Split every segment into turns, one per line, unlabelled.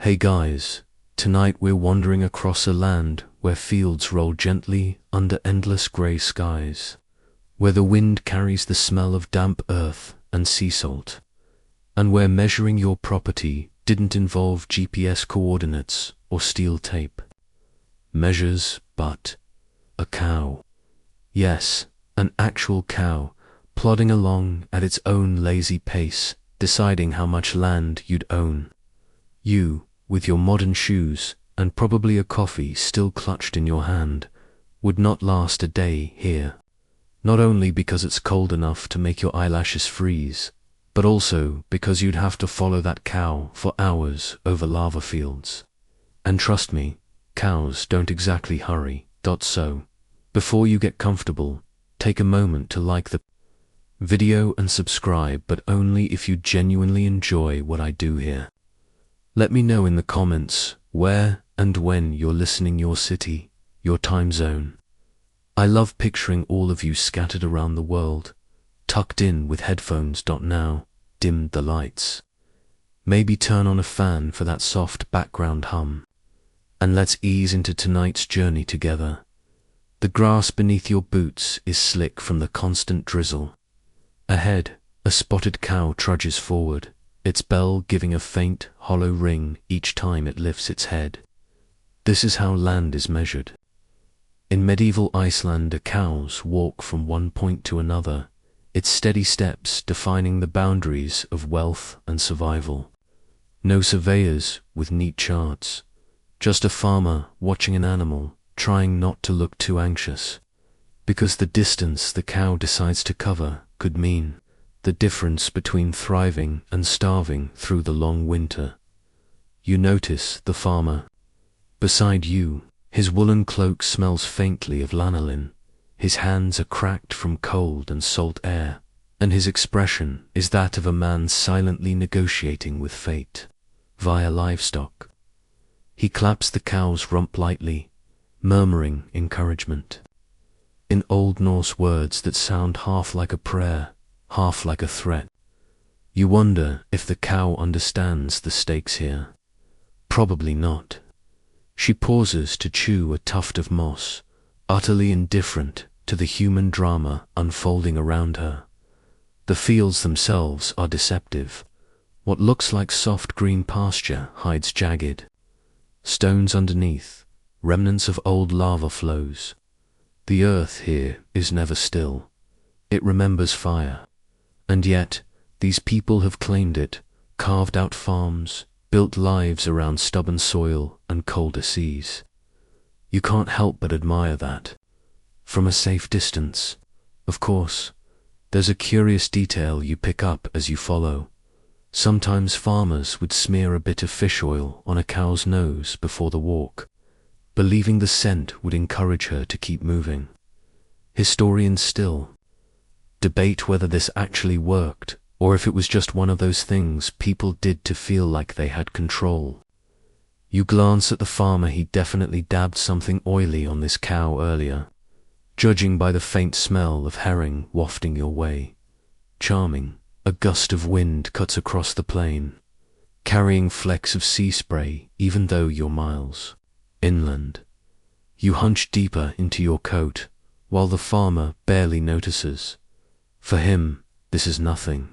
Hey guys, tonight we're wandering across a land where fields roll gently under endless grey skies, where the wind carries the smell of damp earth and sea salt, and where measuring your property didn't involve GPS coordinates or steel tape. Measures, but a cow. Yes, an actual cow, plodding along at its own lazy pace, deciding how much land you'd own. You, with your modern shoes and probably a coffee still clutched in your hand, would not last a day here. Not only because it's cold enough to make your eyelashes freeze, but also because you'd have to follow that cow for hours over lava fields. And trust me, cows don't exactly hurry. So, before you get comfortable, take a moment to like the video and subscribe, but only if you genuinely enjoy what I do here. Let me know in the comments where and when you're listening, your city, your time zone. I love picturing all of you scattered around the world, tucked in with headphones. Now, dim the lights. Maybe turn on a fan for that soft background hum. And let's ease into tonight's journey together. The grass beneath your boots is slick from the constant drizzle. Ahead, a spotted cow trudges forward, its bell giving a faint, hollow ring each time it lifts its head. This is how land is measured. In medieval Iceland, cows walk from one point to another, its steady steps defining the boundaries of wealth and survival. No surveyors with neat charts, just a farmer watching an animal, trying not to look too anxious, because the distance the cow decides to cover could mean the difference between thriving and starving through the long winter. You notice the farmer. Beside you, his woolen cloak smells faintly of lanolin, his hands are cracked from cold and salt air, and his expression is that of a man silently negotiating with fate, via livestock. He claps the cow's rump lightly, murmuring encouragement, in Old Norse words that sound half like a prayer, half like a threat. You wonder if the cow understands the stakes here. Probably not. She pauses to chew a tuft of moss, utterly indifferent to the human drama unfolding around her. The fields themselves are deceptive. What looks like soft green pasture hides jagged stones underneath, remnants of old lava flows. The earth here is never still. It remembers fire. And yet, these people have claimed it, carved out farms, built lives around stubborn soil and colder seas. You can't help but admire that. From a safe distance, of course, there's a curious detail you pick up as you follow. Sometimes farmers would smear a bit of fish oil on a cow's nose before the walk, believing the scent would encourage her to keep moving. Historians still debate whether this actually worked, or if it was just one of those things people did to feel like they had control. You glance at the farmer. He definitely dabbed something oily on this cow earlier, judging by the faint smell of herring wafting your way. Charming. A gust of wind cuts across the plain, carrying flecks of sea spray even though you're miles inland. You hunch deeper into your coat, while the farmer barely notices. For him, this is nothing.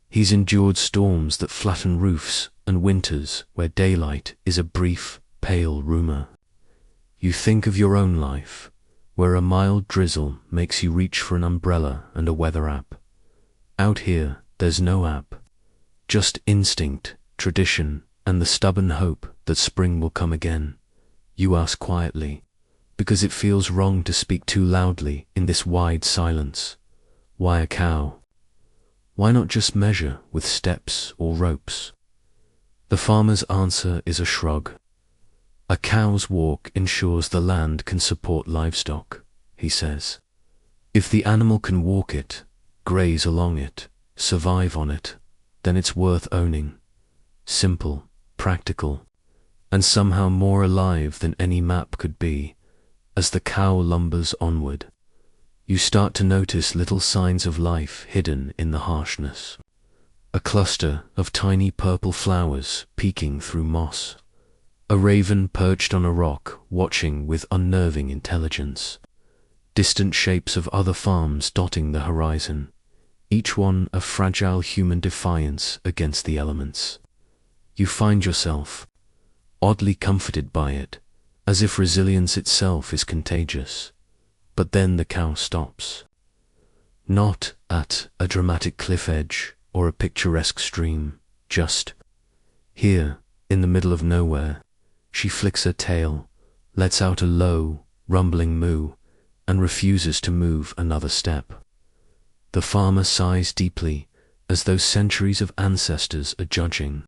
He's endured storms that flatten roofs and winters where daylight is a brief, pale rumor. You think of your own life, where a mild drizzle makes you reach for an umbrella and a weather app. Out here, there's no app, just instinct, tradition, and the stubborn hope that spring will come again. You ask quietly, because it feels wrong to speak too loudly in this wide silence. Why a cow? Why not just measure with steps or ropes? The farmer's answer is a shrug. A cow's walk ensures the land can support livestock, he says. If the animal can walk it, graze along it, survive on it, then it's worth owning. Simple, practical, and somehow more alive than any map could be. As the cow lumbers onward, you start to notice little signs of life hidden in the harshness. A cluster of tiny purple flowers peeking through moss, A raven perched on a rock, watching with unnerving intelligence. Distant shapes of other farms dotting the horizon, each one a fragile human defiance against the elements. You find yourself oddly comforted by it, as if resilience itself is contagious. But then the cow stops. Not at a dramatic cliff edge or a picturesque stream, just here, in the middle of nowhere. She flicks her tail, lets out a low, rumbling moo, and refuses to move another step. The farmer sighs deeply, as though centuries of ancestors are judging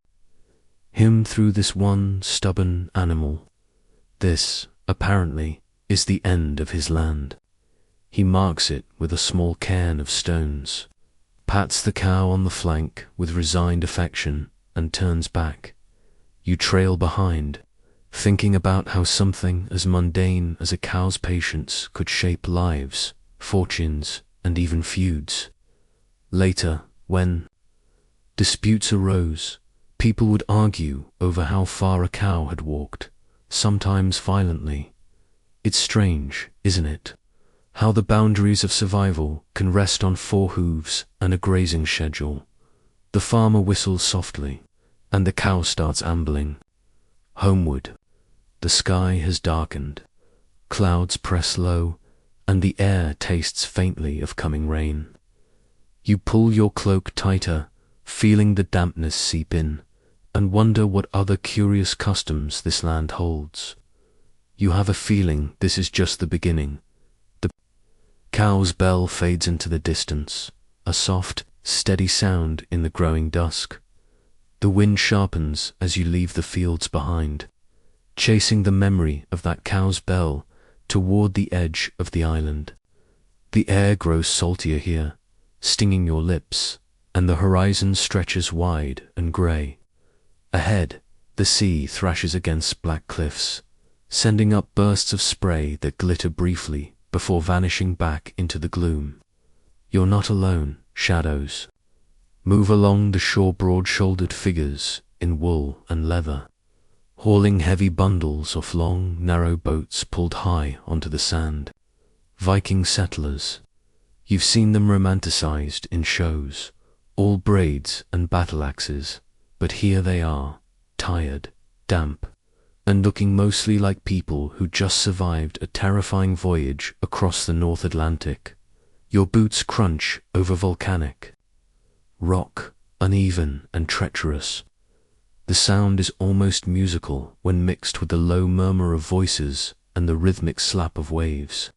him through this one stubborn animal. This, apparently, is the end of his land. He marks it with a small cairn of stones, pats the cow on the flank with resigned affection, and turns back. You trail behind, thinking about how something as mundane as a cow's patience could shape lives, fortunes, and even feuds. Later, when disputes arose, people would argue over how far a cow had walked, sometimes violently. It's strange, isn't it, how the boundaries of survival can rest on 4 hooves and a grazing schedule. The farmer whistles softly, and the cow starts ambling homeward. The sky has darkened, clouds press low, and the air tastes faintly of coming rain. You pull your cloak tighter, feeling the dampness seep in, and wonder what other curious customs this land holds. You have a feeling this is just the beginning. The cow's bell fades into the distance, a soft, steady sound in the growing dusk. The wind sharpens as you leave the fields behind, chasing the memory of that cow's bell toward the edge of the island. The air grows saltier here, stinging your lips, and the horizon stretches wide and grey. Ahead, the sea thrashes against black cliffs, sending up bursts of spray that glitter briefly before vanishing back into the gloom. You're not alone, shadows move along the shore, broad-shouldered figures in wool and leather, hauling heavy bundles off long, narrow boats pulled high onto the sand. Viking settlers. You've seen them romanticized in shows, all braids and battle axes, but here they are, tired, damp, and looking mostly like people who just survived a terrifying voyage across the North Atlantic. Your boots crunch over volcanic rock, uneven and treacherous. The sound is almost musical when mixed with the low murmur of voices and the rhythmic slap of waves.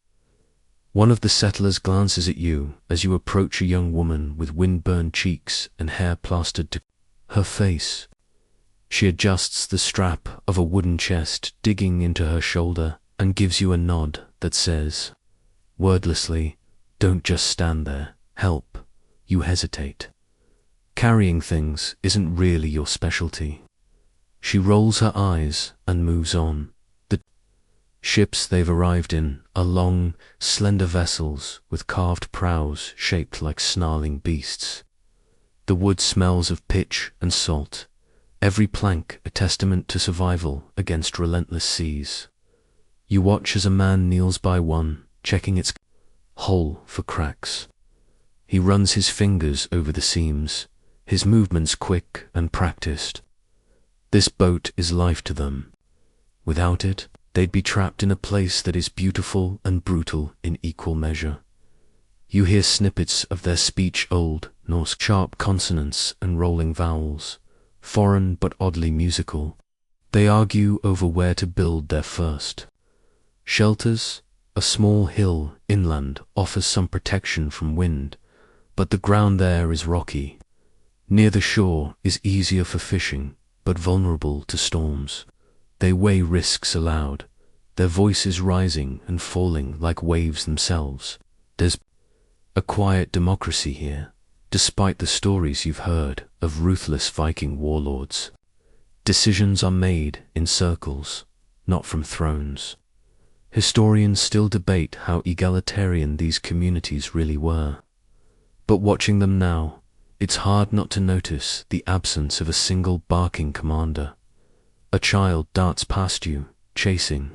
One of the settlers glances at you as you approach a young woman with wind-burned cheeks and hair plastered to her face. She adjusts the strap of a wooden chest digging into her shoulder and gives you a nod that says, wordlessly, "Don't just stand there, help." You hesitate. Carrying things isn't really your specialty. She rolls her eyes and moves on. The ships they've arrived in are long, slender vessels with carved prows shaped like snarling beasts. The wood smells of pitch and salt, every plank a testament to survival against relentless seas. You watch as a man kneels by one, checking its hull for cracks. He runs his fingers over the seams, his movements quick and practiced. This boat is life to them. Without it, they'd be trapped in a place that is beautiful and brutal in equal measure. You hear snippets of their speech, old Norse sharp consonants and rolling vowels, foreign but oddly musical. They argue over where to build their first shelters. A small hill inland offers some protection from wind, but the ground there is rocky. Near the shore is easier for fishing, but vulnerable to storms. They weigh risks aloud, their voices rising and falling like waves themselves. There's a quiet democracy here, despite the stories you've heard of ruthless Viking warlords. Decisions are made in circles, not from thrones. Historians still debate how egalitarian these communities really were. But watching them now, it's hard not to notice the absence of a single barking commander. A child darts past you, chasing.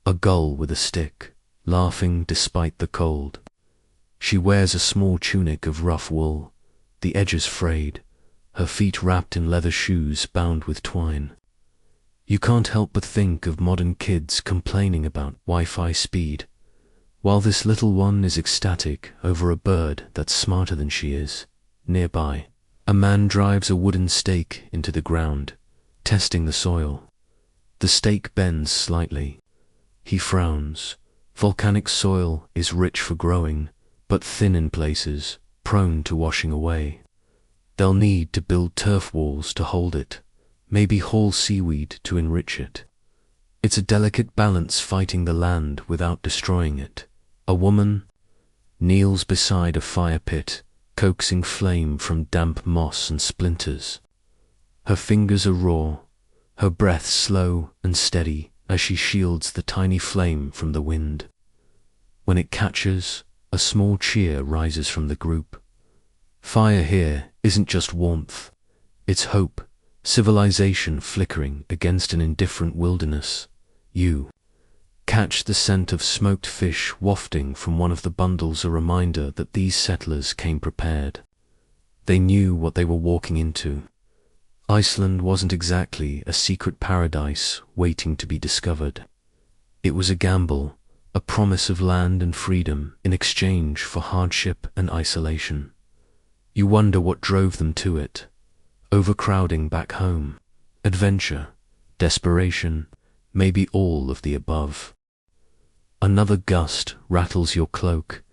A gull with a stick, laughing despite the cold. She wears a small tunic of rough wool, the edges frayed, her feet wrapped in leather shoes bound with twine. You can't help but think of modern kids complaining about Wi-Fi speed, while this little one is ecstatic over a bird that's smarter than she is. Nearby, a man drives a wooden stake into the ground, testing the soil. The stake bends slightly. He frowns. Volcanic soil is rich for growing, but thin in places, prone to washing away. They'll need to build turf walls to hold it, maybe haul seaweed to enrich it. It's a delicate balance fighting the land without destroying it. A woman kneels beside a fire pit, coaxing flame from damp moss and splinters. Her fingers are raw, her breath slow and steady as she shields the tiny flame from the wind. When it catches, a small cheer rises from the group. Fire here isn't just warmth, it's hope, civilization flickering against an indifferent wilderness. You catch the scent of smoked fish wafting from one of the bundles, a reminder that these settlers came prepared. They knew what they were walking into. Iceland wasn't exactly a secret paradise waiting to be discovered. It was a gamble, a promise of land and freedom in exchange for hardship and isolation. You wonder what drove them to it. Overcrowding back home, adventure, desperation, maybe all of the above. Another gust rattles your cloak,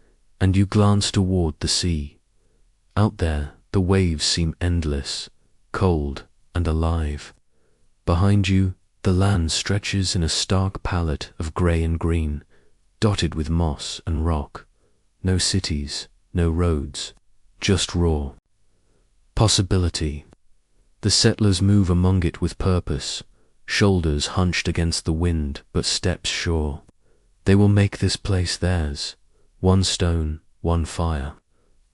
and you glance toward the sea. Out there, the waves seem endless, cold and alive. Behind you, the land stretches in a stark palette of grey and green, dotted with moss and rock. No cities, no roads, just raw possibility. The settlers move among it with purpose, shoulders hunched against the wind but steps sure. They will make this place theirs, one stone, one fire,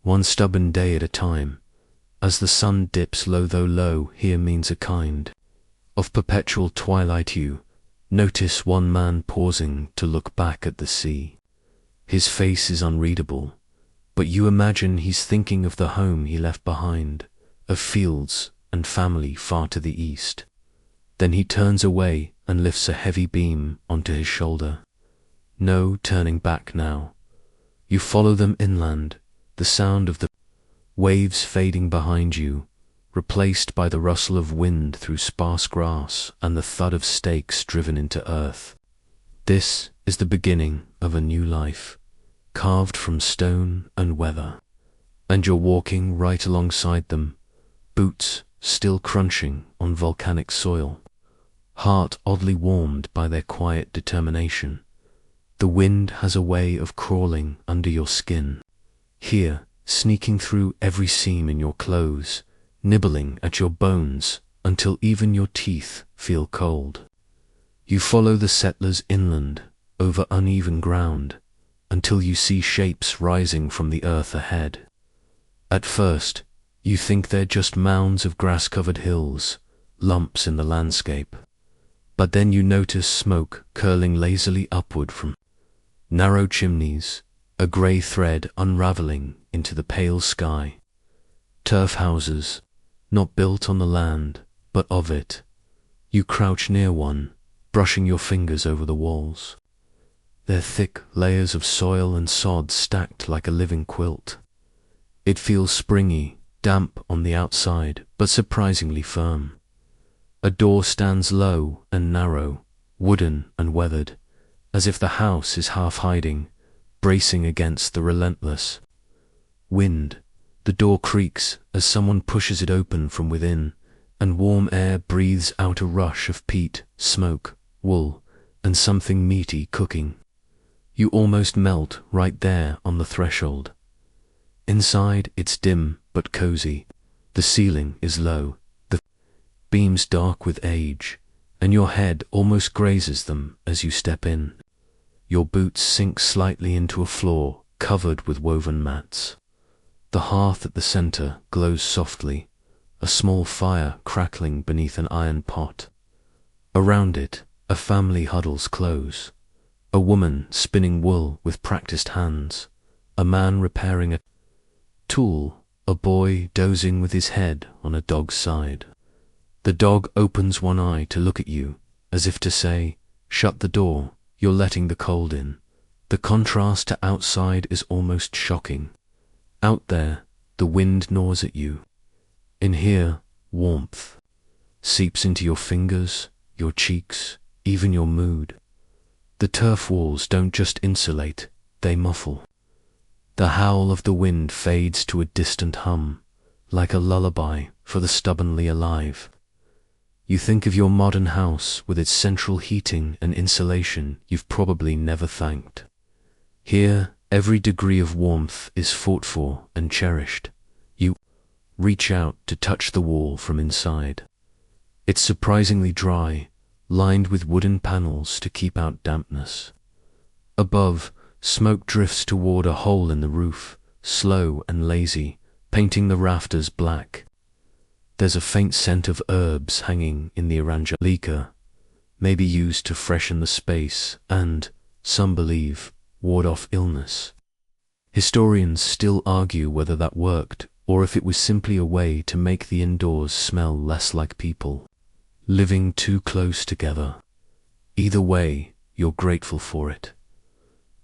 one stubborn day at a time. As the sun dips low, though low here means a kind of perpetual twilight. You notice one man pausing to look back at the sea. His face is unreadable, but you imagine he's thinking of the home he left behind, of fields and family far to the east. Then he turns away and lifts a heavy beam onto his shoulder. No turning back now. You follow them inland, the sound of the waves fading behind you, replaced by the rustle of wind through sparse grass and the thud of stakes driven into earth. This is the beginning of a new life, carved from stone and weather. And you're walking right alongside them, boots still crunching on volcanic soil, heart oddly warmed by their quiet determination. The wind has a way of crawling under your skin, here sneaking through every seam in your clothes, nibbling at your bones until even your teeth feel cold. You follow the settlers inland, over uneven ground, until you see shapes rising from the earth ahead. At first, you think they're just mounds of grass-covered hills, lumps in the landscape. But then you notice smoke curling lazily upward from narrow chimneys, a grey thread unravelling into the pale sky. Turf houses, not built on the land, but of it. You crouch near one, brushing your fingers over the walls. They're thick layers of soil and sod stacked like a living quilt. It feels springy, damp on the outside, but surprisingly firm. A door stands low and narrow, wooden and weathered, as if the house is half hiding, bracing against the relentless wind. The door creaks as someone pushes it open from within, and warm air breathes out a rush of peat, smoke, wool, and something meaty cooking. You almost melt right there on the threshold. Inside, it's dim but cozy. The ceiling is low, the beams dark with age, and your head almost grazes them as you step in. Your boots sink slightly into a floor covered with woven mats. The hearth at the center glows softly, a small fire crackling beneath an iron pot. Around it, a family huddles close. A woman spinning wool with practiced hands, a man repairing a tool, a boy dozing with his head on a dog's side. The dog opens one eye to look at you, as if to say, "Shut the door, you're letting the cold in." The contrast to outside is almost shocking. Out there, the wind gnaws at you. In here, warmth seeps into your fingers, your cheeks, even your mood. The turf walls don't just insulate, they muffle. The howl of the wind fades to a distant hum, like a lullaby for the stubbornly alive. You think of your modern house with its central heating and insulation you've probably never thanked. Here, every degree of warmth is fought for and cherished. You reach out to touch the wall from inside. It's surprisingly dry, lined with wooden panels to keep out dampness. Above, smoke drifts toward a hole in the roof, slow and lazy, painting the rafters black. There's a faint scent of herbs hanging in the Aranjalika, maybe used to freshen the space and, some believe, ward off illness. Historians still argue whether that worked or if it was simply a way to make the indoors smell less like people living too close together. Either way, you're grateful for it.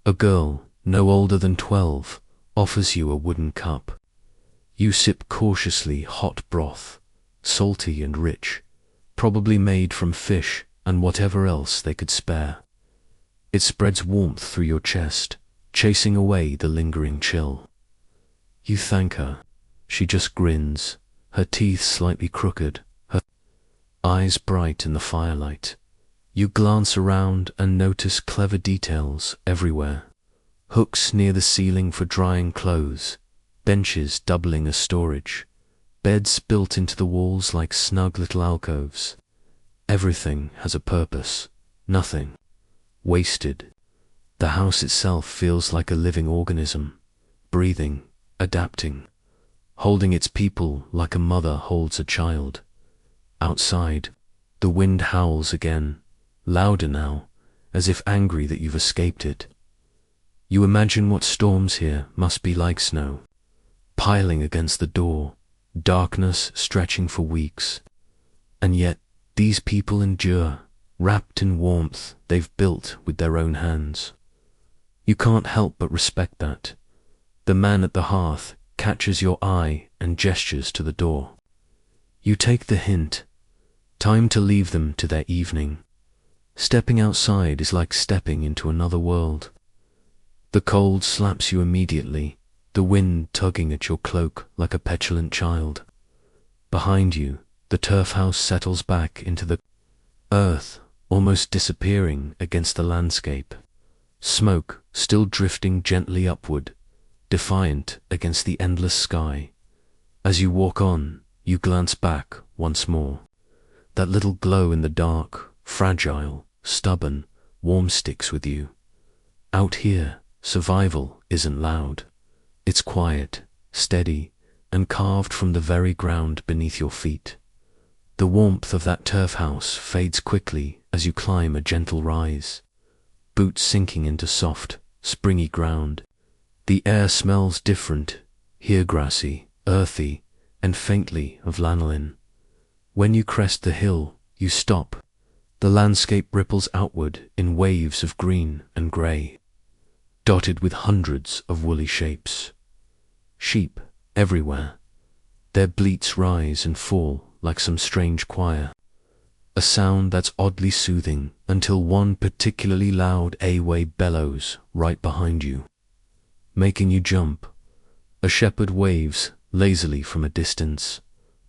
A girl, no older than 12, offers you a wooden cup. You sip cautiously hot broth, salty and rich, probably made from fish and whatever else they could spare. It spreads warmth through your chest, chasing away the lingering chill. You thank her. She just grins, her teeth slightly crooked, her eyes bright in the firelight. You glance around and notice clever details everywhere. Hooks near the ceiling for drying clothes, benches doubling as storage, beds built into the walls like snug little alcoves. Everything has a purpose, nothing wasted. The house itself feels like a living organism, breathing, adapting, holding its people like a mother holds a child. Outside, the wind howls again, louder now, as if angry that you've escaped it. You imagine what storms here must be like: snow piling against the door, darkness stretching for weeks. And yet, these people endure, wrapped in warmth they've built with their own hands. You can't help but respect that. The man at the hearth catches your eye and gestures to the door. You take the hint. Time to leave them to their evening. Stepping outside is like stepping into another world. The cold slaps you immediately, the wind tugging at your cloak like a petulant child. Behind you, the turf house settles back into the earth, almost disappearing against the landscape. Smoke still drifting gently upward, defiant against the endless sky. As you walk on, you glance back once more. That little glow in the dark, fragile, stubborn, warm sticks with you. Out here, survival isn't loud. It's quiet, steady, and carved from the very ground beneath your feet. The warmth of that turf house fades quickly as you climb a gentle rise, boots sinking into soft, springy ground. The air smells different, here grassy, earthy, and faintly of lanolin. When you crest the hill, you stop. The landscape ripples outward in waves of green and grey, dotted with hundreds of woolly shapes. Sheep everywhere. Their bleats rise and fall like some strange choir. A sound that's oddly soothing until one particularly loud A-way bellows right behind you, making you jump. A shepherd waves lazily from a distance,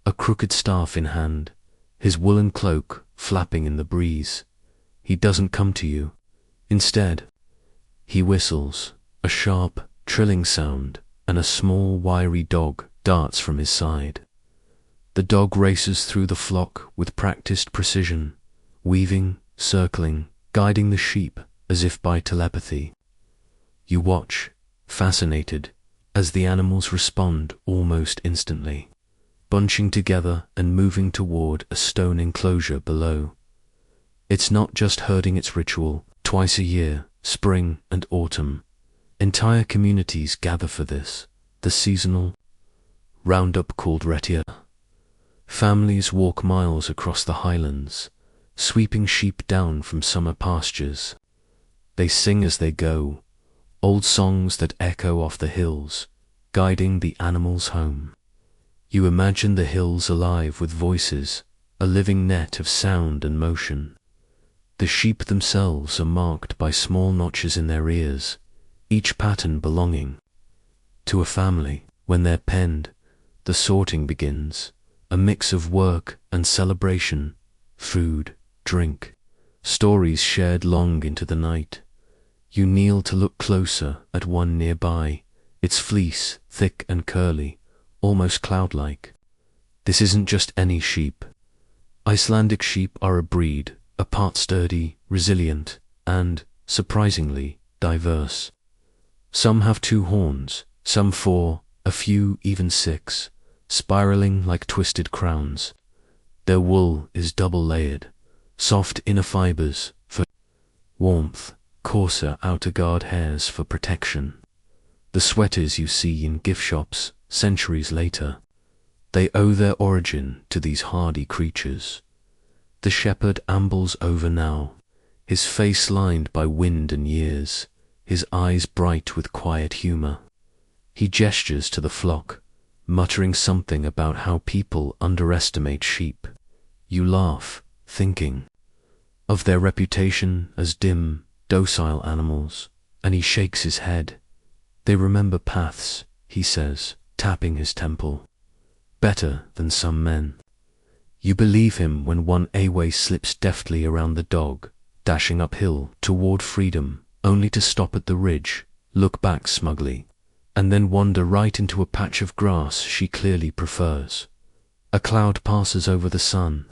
a crooked staff in hand, his woolen cloak flapping in the breeze. He doesn't come to you. Instead, he whistles, a sharp, trilling sound, and a small, wiry dog darts from his side. The dog races through the flock with practiced precision, weaving, circling, guiding the sheep as if by telepathy. You watch, fascinated, as the animals respond almost instantly, bunching together and moving toward a stone enclosure below. It's not just herding, it's ritual. Twice a year, spring and autumn, entire communities gather for this, the seasonal roundup called retia. Families walk miles across the highlands, sweeping sheep down from summer pastures. They sing as they go, old songs that echo off the hills, guiding the animals home. You imagine the hills alive with voices, a living net of sound and motion. The sheep themselves are marked by small notches in their ears, each pattern belonging to a family. When they're penned, the sorting begins, a mix of work and celebration, food, drink, stories shared long into the night. You kneel to look closer at one nearby, its fleece thick and curly, almost cloud-like. This isn't just any sheep. Icelandic sheep are a breed, apart sturdy, resilient, and, surprisingly, diverse. Some have 2 horns, some 4, a few even 6, spiraling like twisted crowns. Their wool is double-layered, soft inner fibers for warmth, coarser outer guard hairs for protection. The sweaters you see in gift shops centuries later, they owe their origin to these hardy creatures. The shepherd ambles over now, his face lined by wind and years, his eyes bright with quiet humor. He gestures to the flock, muttering something about how people underestimate sheep. You laugh, thinking of their reputation as dim, docile animals, and he shakes his head. They remember paths, he says, tapping his temple. Better than some men. You believe him when one away slips deftly around the dog, dashing uphill toward freedom, only to stop at the ridge, look back smugly, and then wander right into a patch of grass she clearly prefers. A cloud passes over the sun.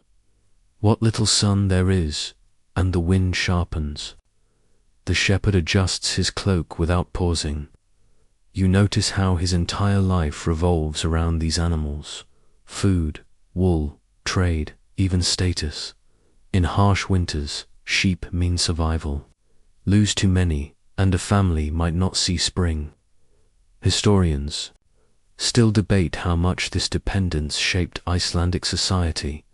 What little sun there is, and the wind sharpens. The shepherd adjusts his cloak without pausing. You notice how his entire life revolves around these animals. Food, wool, trade, even status. In harsh winters, sheep mean survival. Lose too many, and a family might not see spring. Historians still debate how much this dependence shaped Icelandic society,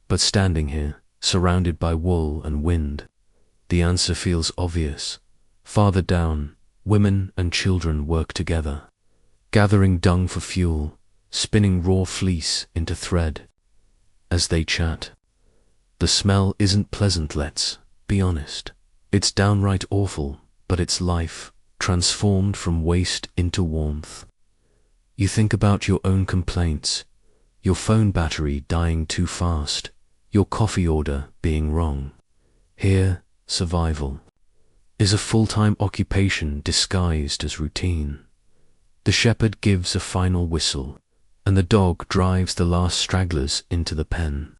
but standing here, surrounded by wool and wind, the answer feels obvious. Farther down, women and children work together, gathering dung for fuel, spinning raw fleece into thread. As they chat, the smell isn't pleasant, let's be honest. It's downright awful, but it's life, transformed from waste into warmth. You think about your own complaints, your phone battery dying too fast, your coffee order being wrong. Here, survival is a full-time occupation disguised as routine. The shepherd gives a final whistle, and the dog drives the last stragglers into the pen.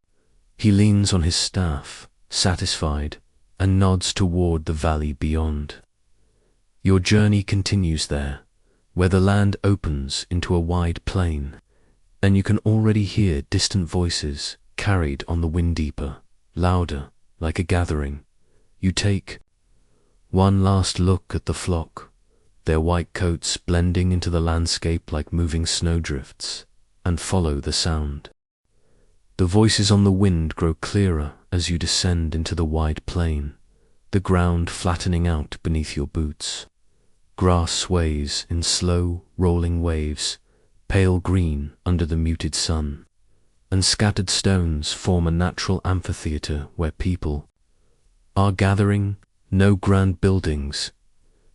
He leans on his staff, satisfied, and nods toward the valley beyond. Your journey continues there, where the land opens into a wide plain, and you can already hear distant voices carried on the wind deeper, louder, like a gathering. You take one last look at the flock, their white coats blending into the landscape like moving snowdrifts, and follow the sound. The voices on the wind grow clearer as you descend into the wide plain, the ground flattening out beneath your boots. Grass sways in slow, rolling waves, pale green under the muted sun, and scattered stones form a natural amphitheater where people are gathering. No grand buildings,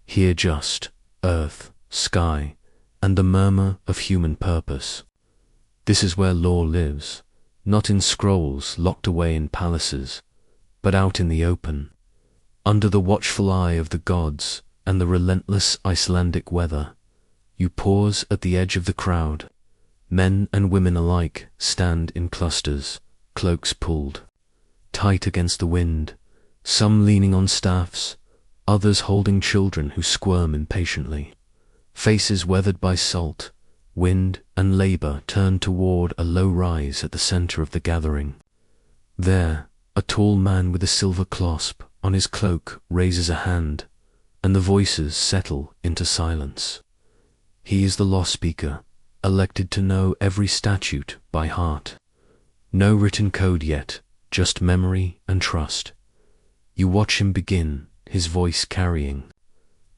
here just earth, sky, and the murmur of human purpose. This is where lore lives, not in scrolls locked away in palaces, but out in the open, under the watchful eye of the gods and the relentless Icelandic weather. You pause at the edge of the crowd. Men and women alike stand in clusters, cloaks pulled tight against the wind, some leaning on staffs, others holding children who squirm impatiently. Faces weathered by salt, wind, and labor turn toward a low rise at the center of the gathering. There, A tall man with a silver clasp on his cloak raises a hand, and the voices settle into silence. He is the law speaker, elected to know every statute by heart. No written code yet, just memory and trust. You watch him begin, his voice carrying,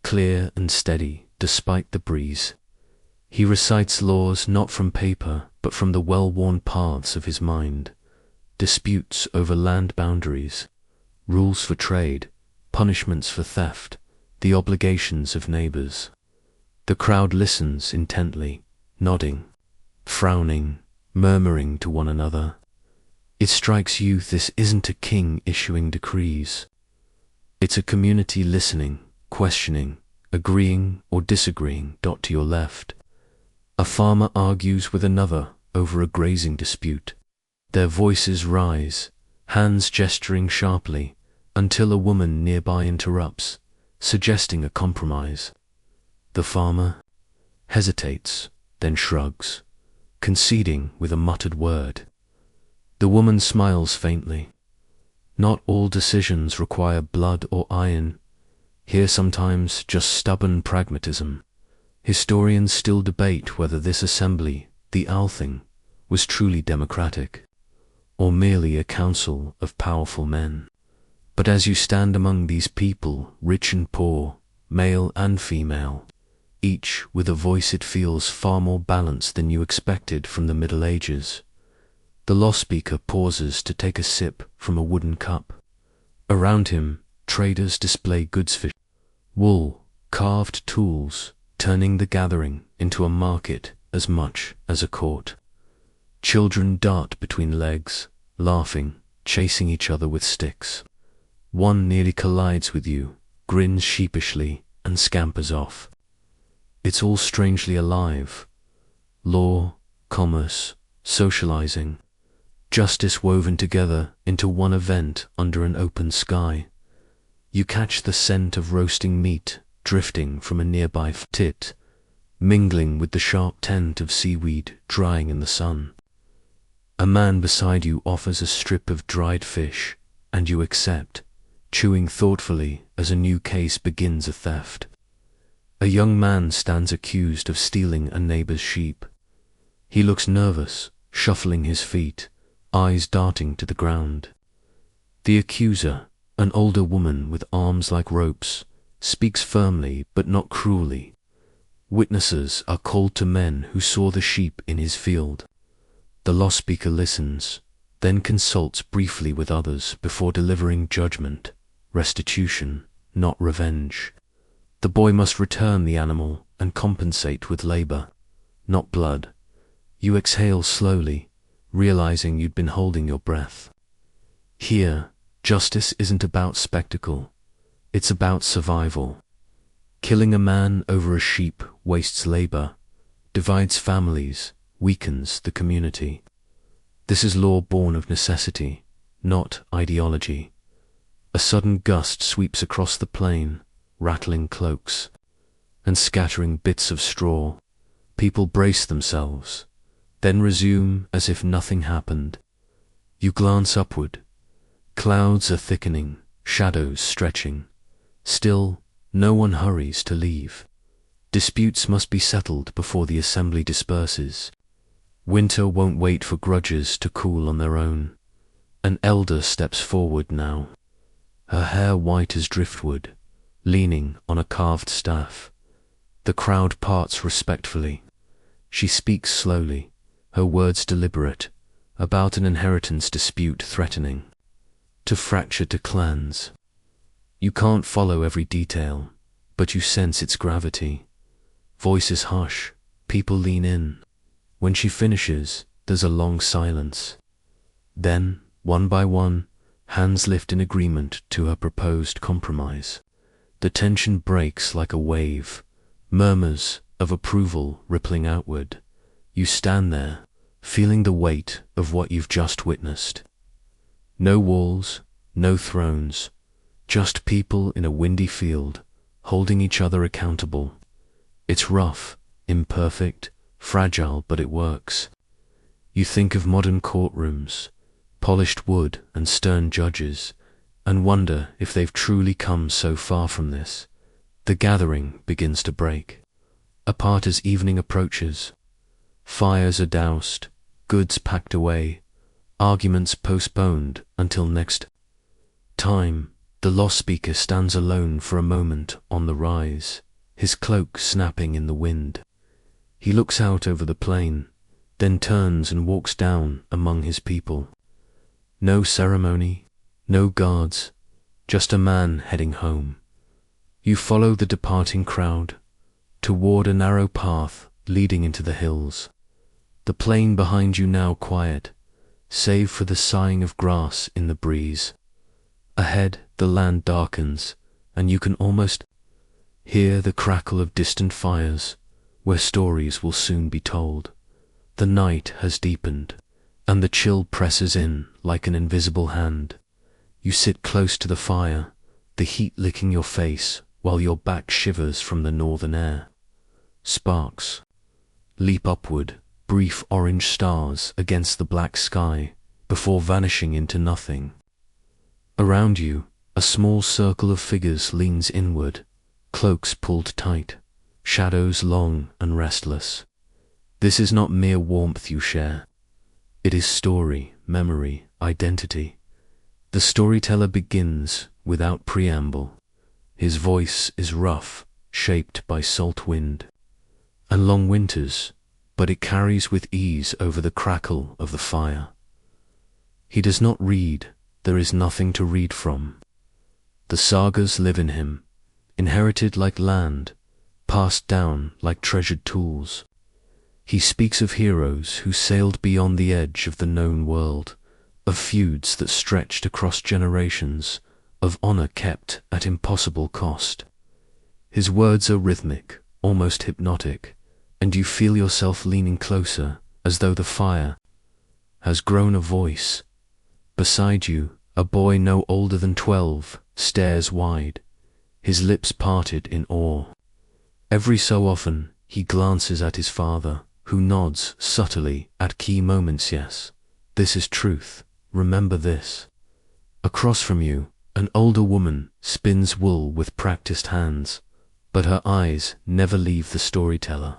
clear and steady despite the breeze. He recites laws not from paper, but from the well-worn paths of his mind. Disputes over land boundaries, rules for trade, punishments for theft, the obligations of neighbors. The crowd listens intently, nodding, frowning, murmuring to one another. It strikes you this isn't a king issuing decrees. It's a community listening, questioning, agreeing or disagreeing. To your left, a farmer argues with another over a grazing dispute. Their voices rise, hands gesturing sharply, until a woman nearby interrupts, suggesting a compromise. The farmer hesitates, then shrugs, conceding with a muttered word. The woman smiles faintly. Not all decisions require blood or iron. Here sometimes just stubborn pragmatism. Historians still debate whether this assembly, the Althing, was truly democratic, or merely a council of powerful men. But as you stand among these people, rich and poor, male and female, each with a voice, it feels far more balanced than you expected from the Middle Ages. The law speaker pauses to take a sip from a wooden cup. Around him, traders display goods for wool, carved tools, turning the gathering into a market as much as a court. Children dart between legs, laughing, chasing each other with sticks. One nearly collides with you, grins sheepishly, and scampers off. It's all strangely alive. Law, commerce, socializing, justice woven together into one event under an open sky. You catch the scent of roasting meat drifting from a nearby tit, mingling with the sharp scent of seaweed drying in the sun. A man beside you offers a strip of dried fish, and you accept, chewing thoughtfully as a new case begins a theft. A young man stands accused of stealing a neighbor's sheep. He looks nervous, shuffling his feet, eyes darting to the ground. The accuser, an older woman with arms like ropes, speaks firmly but not cruelly. Witnesses are called to men who saw the sheep in his field. The law speaker listens, then consults briefly with others before delivering judgment, restitution, not revenge. The boy must return the animal and compensate with labor, not blood. You exhale slowly, realizing you'd been holding your breath. Here, justice isn't about spectacle, it's about survival. Killing a man over a sheep wastes labor, divides families, weakens the community. This is law born of necessity, not ideology. A sudden gust sweeps across the plain, rattling cloaks and scattering bits of straw. People brace themselves, then resume as if nothing happened. You glance upward. Clouds are thickening, shadows stretching. Still, no one hurries to leave. Disputes must be settled before the assembly disperses. Winter won't wait for grudges to cool on their own. An elder steps forward now, her hair white as driftwood, leaning on a carved staff. The crowd parts respectfully. She speaks slowly, her words deliberate, about an inheritance dispute threatening to fracture to clans. You can't follow every detail, but you sense its gravity. Voices hush, people lean in. When she finishes, there's a long silence. Then, one by one, hands lift in agreement to her proposed compromise. The tension breaks like a wave, murmurs of approval rippling outward. You stand there, feeling the weight of what you've just witnessed. No walls, no thrones, just people in a windy field, holding each other accountable. It's rough, imperfect, fragile, but it works. You think of modern courtrooms, polished wood and stern judges, and wonder if they've truly come so far from this. The gathering begins to break apart as evening approaches. Fires are doused, goods packed away, arguments postponed until next time. The lost speaker stands alone for a moment on the rise, his cloak snapping in the wind. He looks out over the plain, then turns and walks down among his people. No ceremony, no guards, just a man heading home. You follow the departing crowd toward a narrow path leading into the hills. The plain behind you now quiet, save for the sighing of grass in the breeze. Ahead, the land darkens, and you can almost hear the crackle of distant fires, where stories will soon be told. The night has deepened, and the chill presses in like an invisible hand. You sit close to the fire, the heat licking your face while your back shivers from the northern air. Sparks leap upward, brief orange stars against the black sky, before vanishing into nothing. Around you, a small circle of figures leans inward, cloaks pulled tight, shadows long and restless. This is not mere warmth you share. It is story, memory, identity. The storyteller begins without preamble. His voice is rough, shaped by salt wind and long winters, but it carries with ease over the crackle of the fire. He does not read, there is nothing to read from. The sagas live in him, inherited like land, passed down like treasured tools. He speaks of heroes who sailed beyond the edge of the known world, of feuds that stretched across generations, of honor kept at impossible cost. His words are rhythmic, almost hypnotic, and you feel yourself leaning closer, as though the fire has grown a voice. Beside you, a boy no older than 12 stares wide, his lips parted in awe. Every so often, he glances at his father, who nods subtly at key moments. Yes, this is truth, remember this. Across from you, an older woman spins wool with practiced hands, but her eyes never leave the storyteller.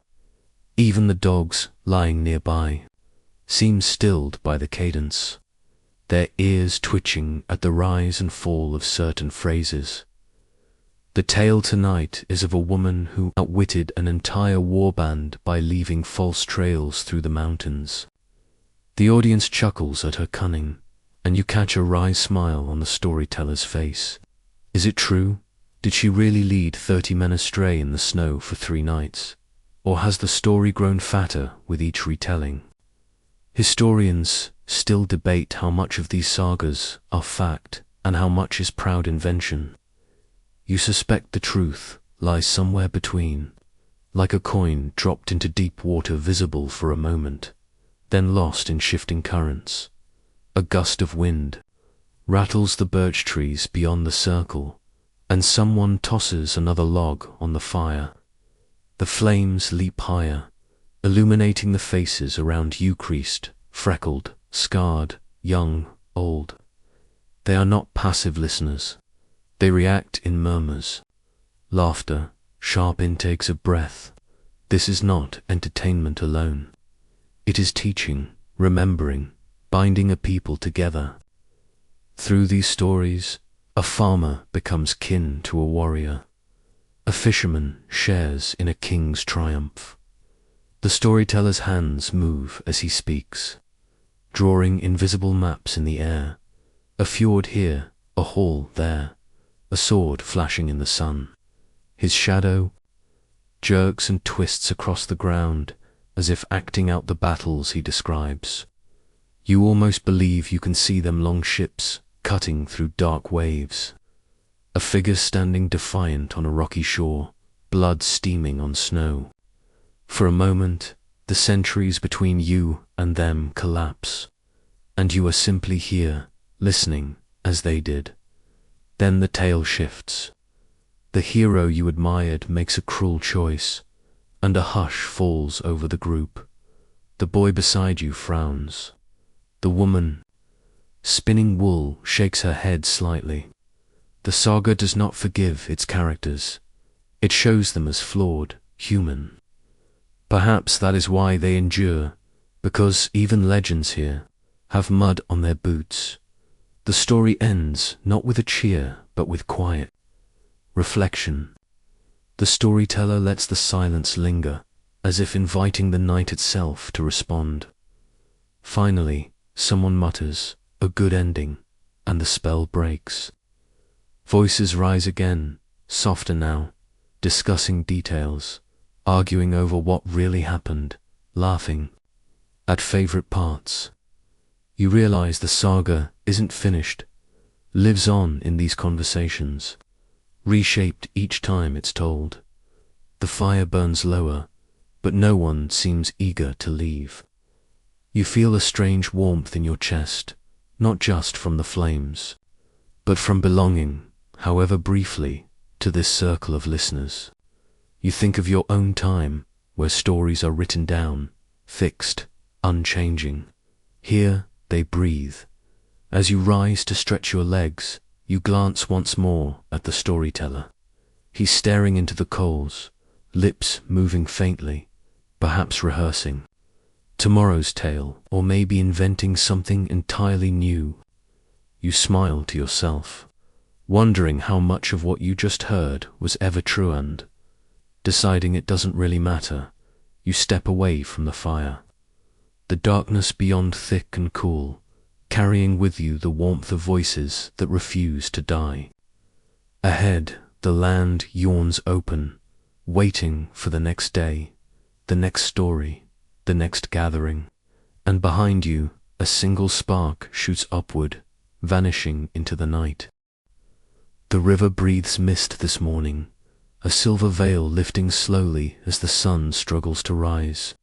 Even the dogs, lying nearby, seem stilled by the cadence, their ears twitching at the rise and fall of certain phrases. The tale tonight is of a woman who outwitted an entire warband by leaving false trails through the mountains. The audience chuckles at her cunning, and you catch a wry smile on the storyteller's face. Is it true? Did she really lead 30 men astray in the snow for 3 nights? Or has the story grown fatter with each retelling? Historians still debate how much of these sagas are fact and how much is proud invention. You suspect the truth lies somewhere between, like a coin dropped into deep water, visible for a moment, then lost in shifting currents. A gust of wind rattles the birch trees beyond the circle, and someone tosses another log on the fire. The flames leap higher, illuminating the faces around you, creased, freckled, scarred, young, old. They are not passive listeners. They react in murmurs, laughter, sharp intakes of breath. This is not entertainment alone. It is teaching, remembering, binding a people together. Through these stories, a farmer becomes kin to a warrior. A fisherman shares in a king's triumph. The storyteller's hands move as he speaks, drawing invisible maps in the air. A fjord here, a hall there, a sword flashing in the sun. His shadow jerks and twists across the ground, as if acting out the battles he describes. You almost believe you can see them, long ships cutting through dark waves. A figure standing defiant on a rocky shore, blood steaming on snow. For a moment, the centuries between you and them collapse, and you are simply here, listening as they did. Then the tale shifts. The hero you admired makes a cruel choice, and a hush falls over the group. The boy beside you frowns. The woman spinning wool, shakes her head slightly. The saga does not forgive its characters. It shows them as flawed, human. Perhaps that is why they endure, because even legends here have mud on their boots. The story ends not with a cheer, but with quiet reflection. The storyteller lets the silence linger, as if inviting the night itself to respond. Finally, someone mutters, "A good ending," and the spell breaks. Voices rise again, softer now, discussing details, arguing over what really happened, laughing at favorite parts. You realize the saga isn't finished, lives on in these conversations, reshaped each time it's told. The fire burns lower, but no one seems eager to leave. You feel a strange warmth in your chest, not just from the flames, but from belonging, however briefly, to this circle of listeners. You think of your own time, where stories are written down, fixed, unchanging. Here they breathe. As you rise to stretch your legs, you glance once more at the storyteller. He's staring into the coals, lips moving faintly, perhaps rehearsing tomorrow's tale, or maybe inventing something entirely new. You smile to yourself, wondering how much of what you just heard was ever true, and, deciding it doesn't really matter, you step away from the fire. The darkness beyond thick and cool, carrying with you the warmth of voices that refuse to die. Ahead, the land yawns open, waiting for the next day, the next story, the next gathering, and behind you, a single spark shoots upward, vanishing into the night. The river breathes mist this morning, a silver veil lifting slowly as the sun struggles to rise.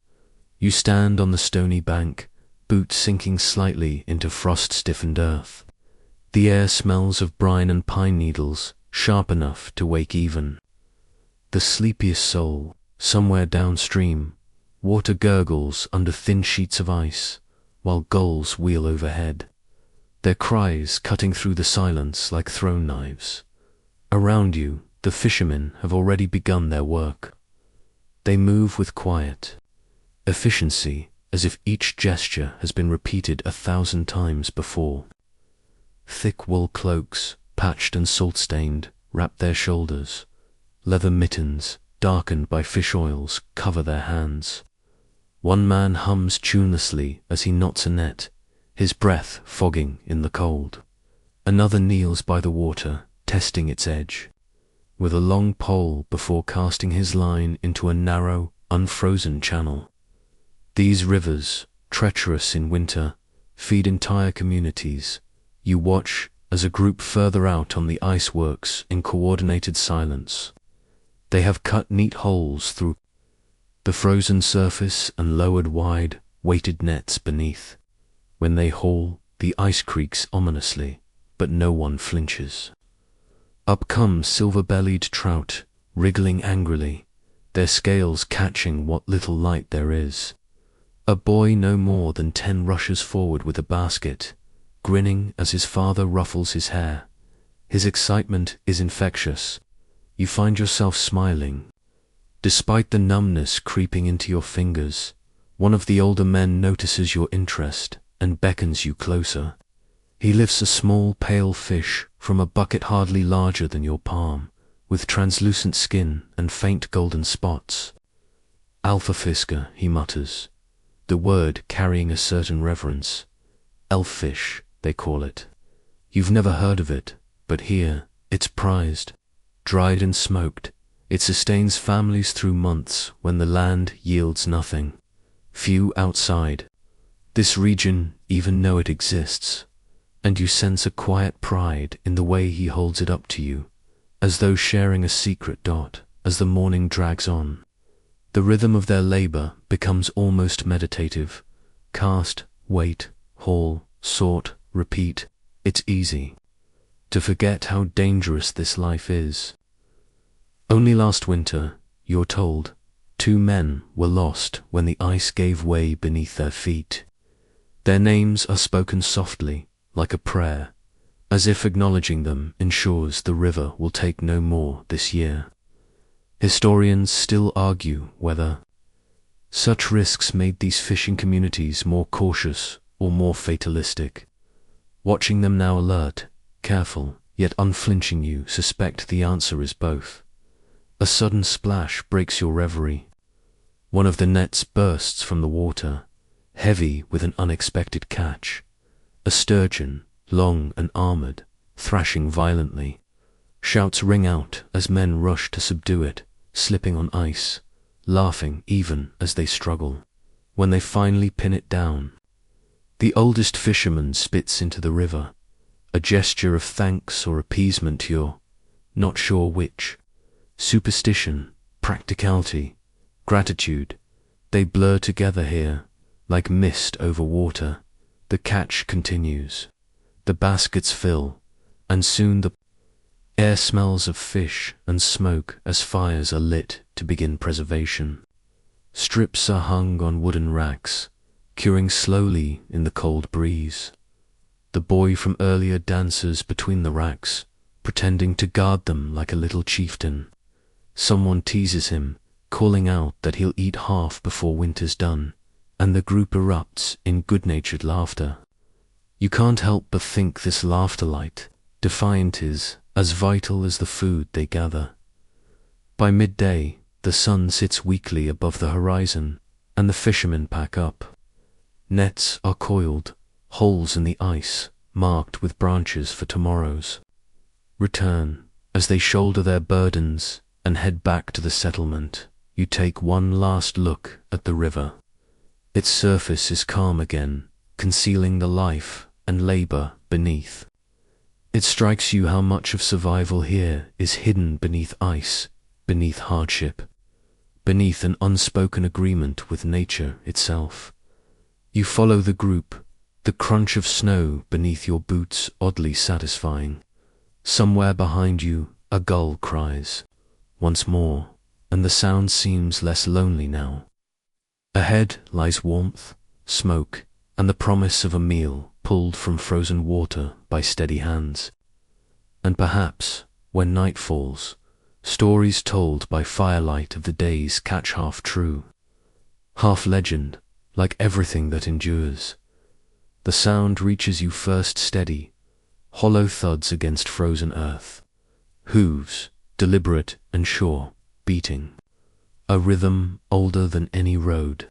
You stand on the stony bank, boots sinking slightly into frost-stiffened earth. The air smells of brine and pine needles, sharp enough to wake even the sleepiest soul. Somewhere downstream, water gurgles under thin sheets of ice, while gulls wheel overhead, their cries cutting through the silence like thrown knives. Around you, the fishermen have already begun their work. They move with quiet efficiency, as if each gesture has been repeated 1,000 times before. Thick wool cloaks, patched and salt-stained, wrap their shoulders. Leather mittens, darkened by fish oils, cover their hands. One man hums tunelessly as he knots a net, his breath fogging in the cold. Another kneels by the water, testing its edge, with a long pole before casting his line into a narrow, unfrozen channel. These rivers, treacherous in winter, feed entire communities. You watch as a group further out on the ice works in coordinated silence. They have cut neat holes through the frozen surface and lowered wide, weighted nets beneath. When they haul, the ice creaks ominously, but no one flinches. Up come silver-bellied trout, wriggling angrily, their scales catching what little light there is. A boy no more than 10 rushes forward with a basket, grinning as his father ruffles his hair. His excitement is infectious. You find yourself smiling. Despite the numbness creeping into your fingers, one of the older men notices your interest and beckons you closer. He lifts a small pale fish from a bucket hardly larger than your palm, with translucent skin and faint golden spots. "Alphafisker," he mutters, the word carrying a certain reverence. Elffish, they call it. You've never heard of it, but here, it's prized. Dried and smoked, it sustains families through months when the land yields nothing. Few outside this region even know it exists, and you sense a quiet pride in the way he holds it up to you, as though sharing a secret. As the morning drags on, the rhythm of their labor becomes almost meditative. Cast, wait, haul, sort, repeat. It's easy to forget how dangerous this life is. Only last winter, you're told, 2 men were lost when the ice gave way beneath their feet. Their names are spoken softly, like a prayer, as if acknowledging them ensures the river will take no more this year. Historians still argue whether such risks made these fishing communities more cautious or more fatalistic. Watching them now alert, careful, yet unflinching, you suspect the answer is both. A sudden splash breaks your reverie. One of the nets bursts from the water, heavy with an unexpected catch. A sturgeon, long and armored, thrashing violently. Shouts ring out as men rush to subdue it, slipping on ice, laughing even as they struggle. When they finally pin it down, the oldest fisherman spits into the river, a gesture of thanks or appeasement, you're not sure which. Superstition, practicality, gratitude, they blur together here, like mist over water. The catch continues. The baskets fill, and soon the air smells of fish and smoke as fires are lit to begin preservation. Strips are hung on wooden racks, curing slowly in the cold breeze. The boy from earlier dances between the racks, pretending to guard them like a little chieftain. Someone teases him, calling out that he'll eat half before winter's done, and the group erupts in good-natured laughter. You can't help but think this laughter, light, defiant, is as vital as the food they gather. By midday, the sun sits weakly above the horizon, and the fishermen pack up. Nets are coiled, holes in the ice, marked with branches for tomorrow's return. As they shoulder their burdens and head back to the settlement, you take one last look at the river. Its surface is calm again, concealing the life and labor beneath. It strikes you how much of survival here is hidden beneath ice, beneath hardship, beneath an unspoken agreement with nature itself. You follow the group, the crunch of snow beneath your boots oddly satisfying. Somewhere behind you, a gull cries once more, and the sound seems less lonely now. Ahead lies warmth, smoke, and the promise of a meal pulled from frozen water by steady hands. And perhaps, when night falls, stories told by firelight of the days catch half true, half legend, like everything that endures. The sound reaches you first steady, hollow thuds against frozen earth. Hooves, deliberate and sure, beating. A rhythm older than any road.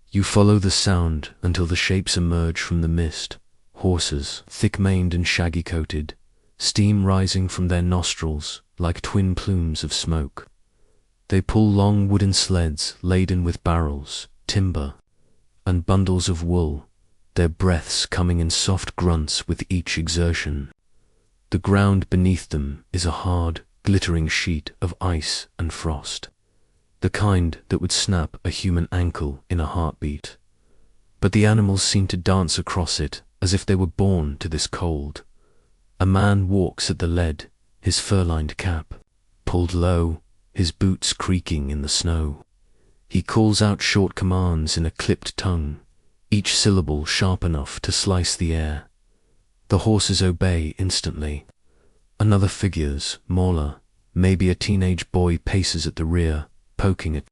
You follow the sound until the shapes emerge from the mist. Horses, thick-maned and shaggy-coated, steam rising from their nostrils like twin plumes of smoke. They pull long wooden sleds laden with barrels, timber, and bundles of wool, their breaths coming in soft grunts with each exertion. The ground beneath them is a hard, glittering sheet of ice and frost, the kind that would snap a human ankle in a heartbeat. But the animals seem to dance across it as if they were born to this cold. A man walks at the lead, his fur-lined cap pulled low, his boots creaking in the snow. He calls out short commands in a clipped tongue, each syllable sharp enough to slice the air. The horses obey instantly. Another figure's, smaller, maybe a teenage boy, paces at the rear, poking at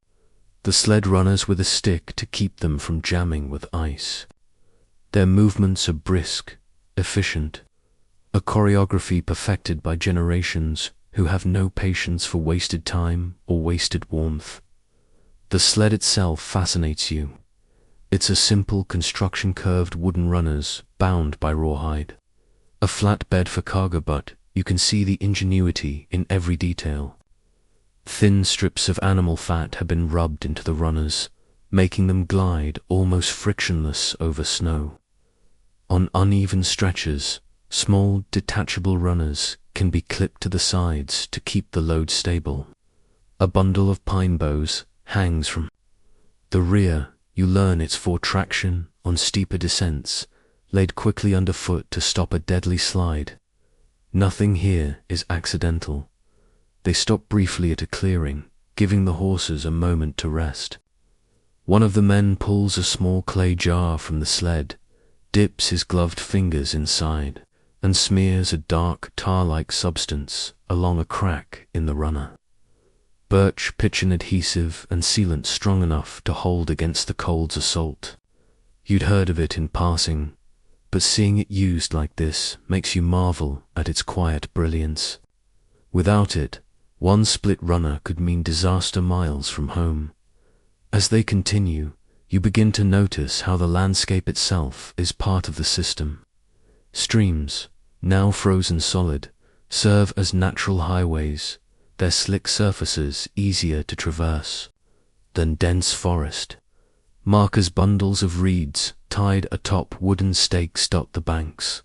the sled runners with a stick to keep them from jamming with ice. Their movements are brisk, efficient, a choreography perfected by generations who have no patience for wasted time or wasted warmth. The sled itself fascinates you. It's a simple construction, curved wooden runners bound by rawhide. A flat bed for cargo, but you can see the ingenuity in every detail. Thin strips of animal fat have been rubbed into the runners, making them glide almost frictionless over snow. On uneven stretches, small detachable runners can be clipped to the sides to keep the load stable. A bundle of pine boughs hangs from the rear. You learn it's for traction on steeper descents, laid quickly underfoot to stop a deadly slide. Nothing here is accidental. They stop briefly at a clearing, giving the horses a moment to rest. One of the men pulls a small clay jar from the sled, dips his gloved fingers inside, and smears a dark tar-like substance along a crack in the runner. Birch pitch an adhesive and sealant strong enough to hold against the cold's assault. You'd heard of it in passing, but seeing it used like this makes you marvel at its quiet brilliance. Without it, one split runner could mean disaster miles from home. As they continue, you begin to notice how the landscape itself is part of the system. Streams, now frozen solid, serve as natural highways, their slick surfaces easier to traverse than dense forest. Markers bundles of reeds tied atop wooden stakes dot the banks,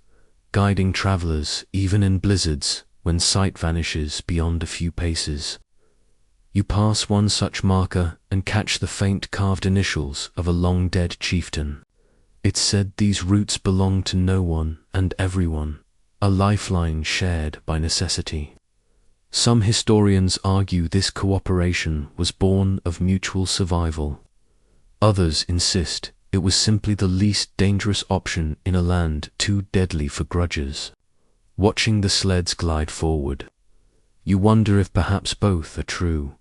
guiding travelers even in blizzards when sight vanishes beyond a few paces. You pass one such marker and catch the faint carved initials of a long-dead chieftain. It's said these roots belong to no one and everyone, a lifeline shared by necessity. Some historians argue this cooperation was born of mutual survival. Others insist it was simply the least dangerous option in a land too deadly for grudges. Watching the sleds glide forward, you wonder if perhaps both are true.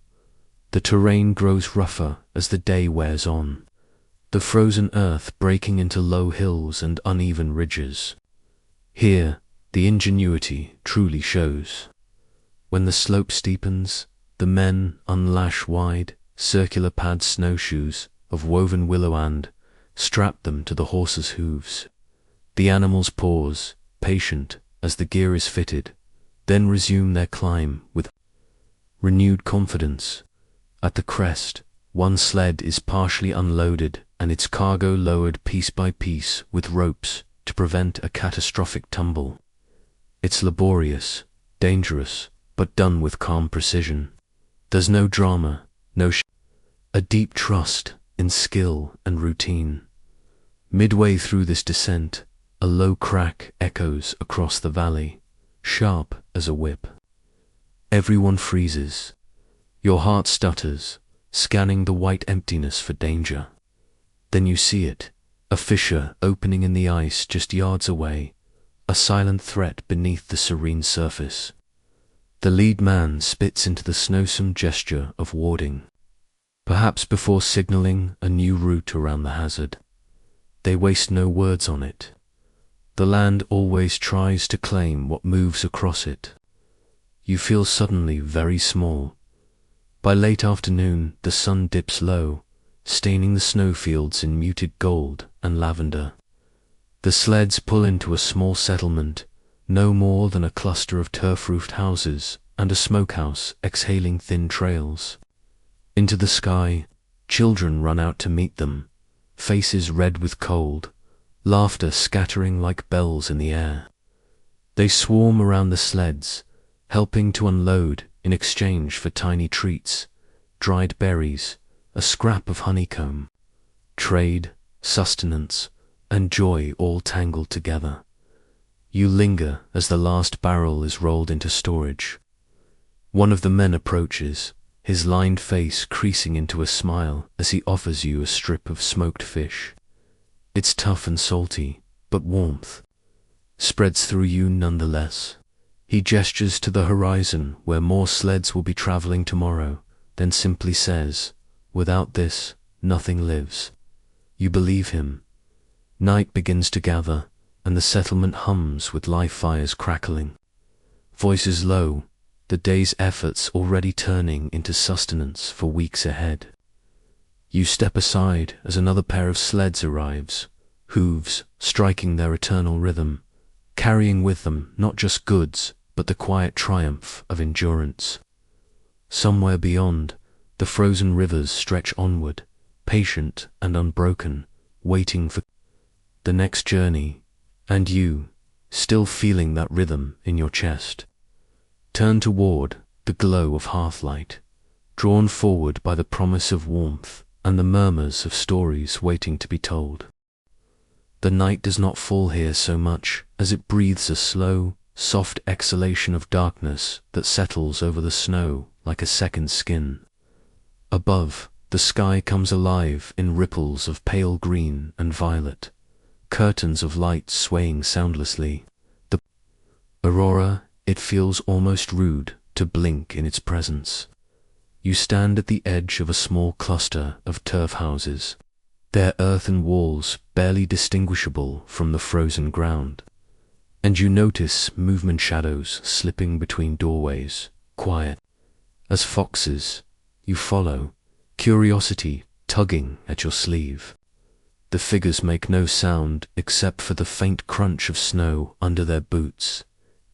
The terrain grows rougher as the day wears on, the frozen earth breaking into low hills and uneven ridges. Here, the ingenuity truly shows. When the slope steepens, the men unlash wide, circular pad snowshoes of woven willow and strap them to the horses' hooves. The animals pause, patient, as the gear is fitted, then resume their climb with renewed confidence. At the crest, one sled is partially unloaded and its cargo lowered piece by piece with ropes to prevent a catastrophic tumble. It's laborious, dangerous, but done with calm precision. There's no drama, a deep trust in skill and routine. Midway through this descent, a low crack echoes across the valley, sharp as a whip. Everyone freezes. Your heart stutters, scanning the white emptiness for danger. Then you see it, a fissure opening in the ice just yards away, a silent threat beneath the serene surface. The lead man spits into the snow-some gesture of warding, perhaps before signaling a new route around the hazard. They waste no words on it. The land always tries to claim what moves across it. You feel suddenly very small. By late afternoon, the sun dips low, staining the snowfields in muted gold and lavender. The sleds pull into a small settlement, no more than a cluster of turf-roofed houses and a smokehouse exhaling thin trails. Into the sky, children run out to meet them, faces red with cold, laughter scattering like bells in the air. They swarm around the sleds, helping to unload in exchange for tiny treats, dried berries, a scrap of honeycomb. Trade, sustenance, and joy all tangled together. You linger as the last barrel is rolled into storage. One of the men approaches, his lined face creasing into a smile as he offers you a strip of smoked fish. It's tough and salty, but warmth spreads through you nonetheless. He gestures to the horizon where more sleds will be traveling tomorrow, then simply says, "Without this, nothing lives." You believe him. Night begins to gather, and the settlement hums with live fires crackling. Voices low, the day's efforts already turning into sustenance for weeks ahead. You step aside as another pair of sleds arrives, hooves striking their eternal rhythm, carrying with them not just goods, but the quiet triumph of endurance. Somewhere beyond, the frozen rivers stretch onward, patient and unbroken, waiting for the next journey, and you, still feeling that rhythm in your chest, turn toward the glow of hearthlight, drawn forward by the promise of warmth and the murmurs of stories waiting to be told. The night does not fall here so much as it breathes a slow, soft exhalation of darkness that settles over the snow like a second skin. Above, the sky comes alive in ripples of pale green and violet. curtains of light swaying soundlessly. The aurora, it feels almost rude to blink in its presence. You stand at the edge of a small cluster of turf houses, their earthen walls barely distinguishable from the frozen ground, and you notice movement shadows slipping between doorways, quiet as foxes. You follow, curiosity tugging at your sleeve. The figures make no sound except for the faint crunch of snow under their boots,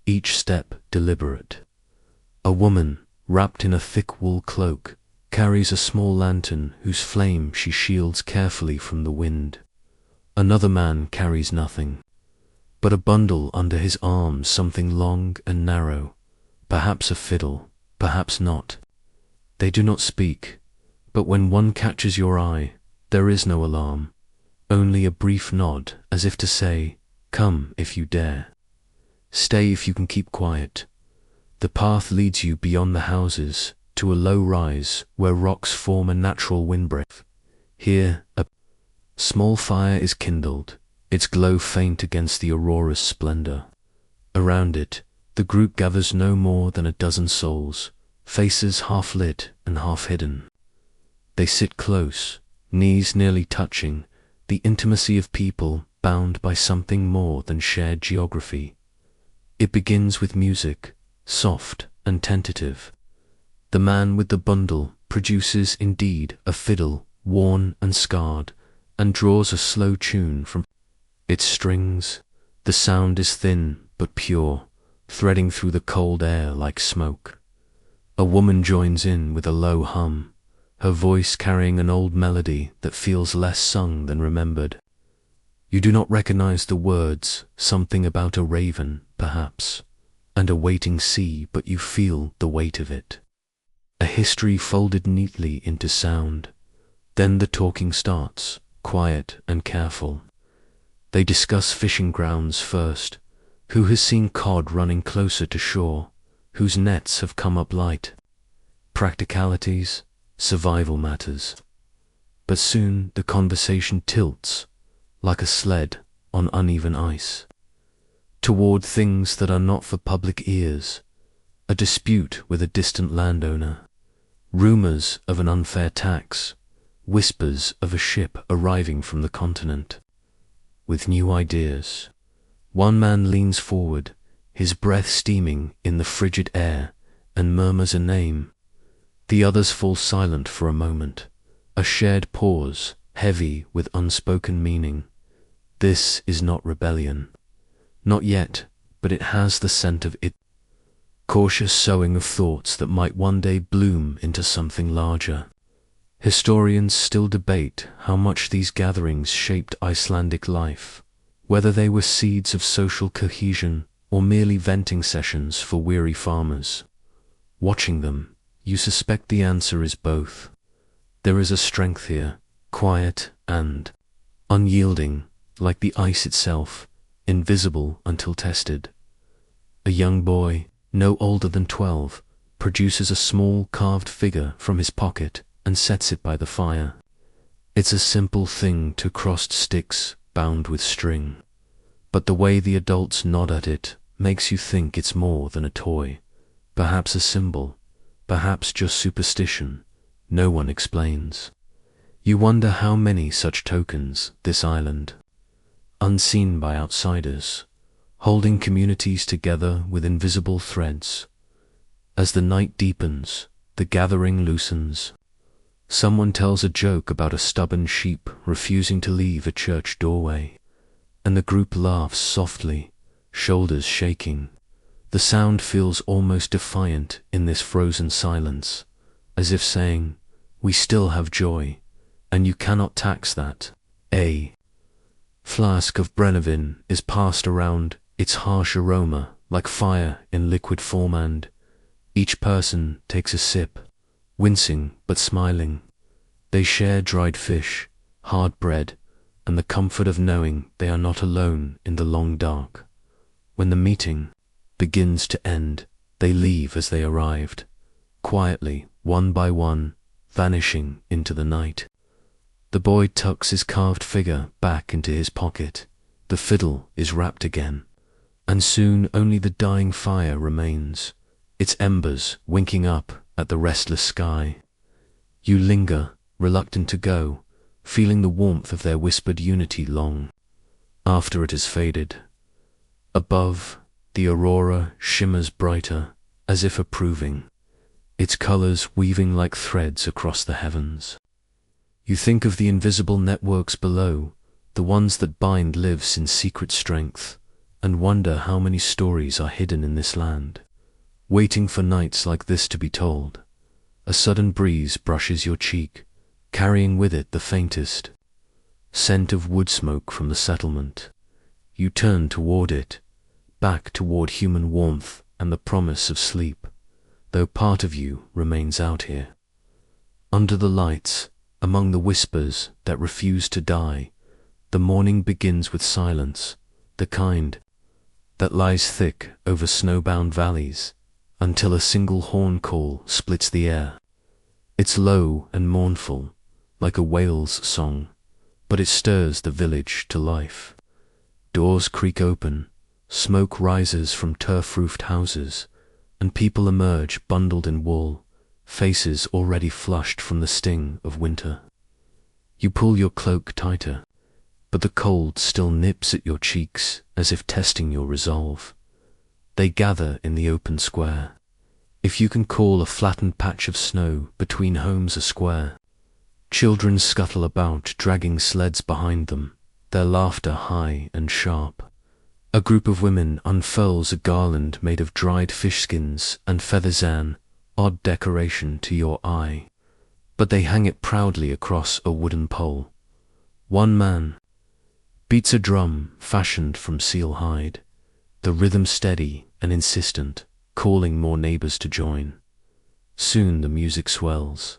each step deliberate. A woman, wrapped in a thick wool cloak, carries a small lantern whose flame she shields carefully from the wind. Another man carries nothing but a bundle under his arms, something long and narrow, perhaps a fiddle, perhaps not. They do not speak, but when one catches your eye, there is no alarm, only a brief nod as if to say, "Come if you dare. Stay if you can keep quiet." The path leads you beyond the houses to a low rise where rocks form a natural windbreak. Here, a small fire is kindled, its glow faint against the aurora's splendor. Around it, the group gathers no more than a dozen souls, faces half lit and half hidden. They sit close, knees nearly touching, the intimacy of people bound by something more than shared geography. It begins with music, soft and tentative. The man with the bundle produces indeed a fiddle, worn and scarred, and draws a slow tune from its strings. The sound is thin but pure, threading through the cold air like smoke. A woman joins in with a low hum, her voice carrying an old melody that feels less sung than remembered. You do not recognize the words, something about a raven, perhaps, and a waiting sea, but you feel the weight of it. A history folded neatly into sound. Then the talking starts, quiet and careful. They discuss fishing grounds first. Who has seen cod running closer to shore? Whose nets have come up light? Practicalities, survival matters. But soon the conversation tilts, like a sled on uneven ice, toward things that are not for public ears. A dispute with a distant landowner, rumors of an unfair tax, whispers of a ship arriving from the continent with new ideas. One man leans forward, his breath steaming in the frigid air, and murmurs a name. The others fall silent for a moment, a shared pause, heavy with unspoken meaning. This is not rebellion. Not yet, but it has the scent of it. Cautious sowing of thoughts that might one day bloom into something larger. Historians still debate how much these gatherings shaped Icelandic life, whether they were seeds of social cohesion or merely venting sessions for weary farmers. Watching them, you suspect the answer is both. There is a strength here, quiet and unyielding, like the ice itself, invisible until tested. A young boy, no older than 12, produces a small carved figure from his pocket and sets it by the fire. It's a simple thing, two crossed sticks bound with string, but the way the adults nod at it makes you think it's more than a toy, perhaps a symbol, perhaps just superstition. No one explains. You wonder how many such tokens this island, unseen by outsiders, holding communities together with invisible threads. As the night deepens, the gathering loosens. Someone tells a joke about a stubborn sheep refusing to leave a church doorway, and the group laughs softly, shoulders shaking. The sound feels almost defiant in this frozen silence, as if saying, "We still have joy, and you cannot tax that." A flask of Brennivin is passed around, its harsh aroma like fire in liquid form, and each person takes a sip, wincing but smiling. They share dried fish, hard bread, and the comfort of knowing they are not alone in the long dark. When the meeting begins to end, they leave as they arrived, quietly, one by one, vanishing into the night. The boy tucks his carved figure back into his pocket, The fiddle is wrapped again, and soon only the dying fire remains, its embers winking up at the restless sky. You linger, reluctant to go, feeling the warmth of their whispered unity long after it has faded. Above, the aurora shimmers brighter, as if approving, its colors weaving like threads across the heavens. You think of the invisible networks below, the ones that bind lives in secret strength, and wonder how many stories are hidden in this land, waiting for nights like this to be told. A sudden breeze brushes your cheek, carrying with it the faintest scent of wood smoke from the settlement. You turn toward it, back toward human warmth and the promise of sleep, though part of you remains out here. Under the lights, among the whispers that refuse to die, the morning begins with silence, the kind that lies thick over snowbound valleys, until a single horn call splits the air. It's low and mournful, like a whale's song, but it stirs the village to life. Doors creak open, smoke rises from turf-roofed houses, and people emerge bundled in wool, faces already flushed from the sting of winter. You pull your cloak tighter, but the cold still nips at your cheeks as if testing your resolve. They gather in the open square. If you can call a flattened patch of snow between homes a square. Children scuttle about, dragging sleds behind them, their laughter high and sharp. A group of women unfurls a garland made of dried fish skins and feathers, an odd decoration to your eye, but they hang it proudly across a wooden pole. One man beats a drum fashioned from seal hide, the rhythm steady and insistent, calling more neighbors to join. Soon the music swells.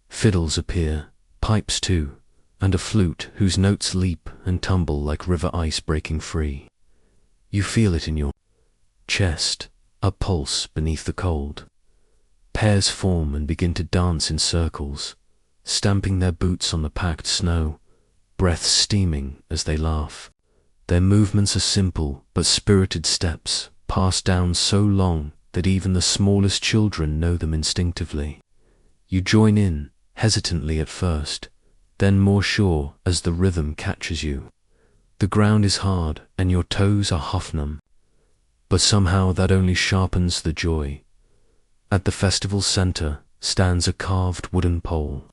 Fiddles appear, pipes too, and a flute whose notes leap and tumble like river ice breaking free. You feel it in your chest, a pulse beneath the cold. Pairs form and begin to dance in circles, stamping their boots on the packed snow, breaths steaming as they laugh. Their movements are simple but spirited steps, passed down so long that even the smallest children know them instinctively. You join in, hesitantly at first, then more sure as the rhythm catches you. The ground is hard and your toes are half-numb, but somehow that only sharpens the joy. At the festival's center stands a carved wooden pole,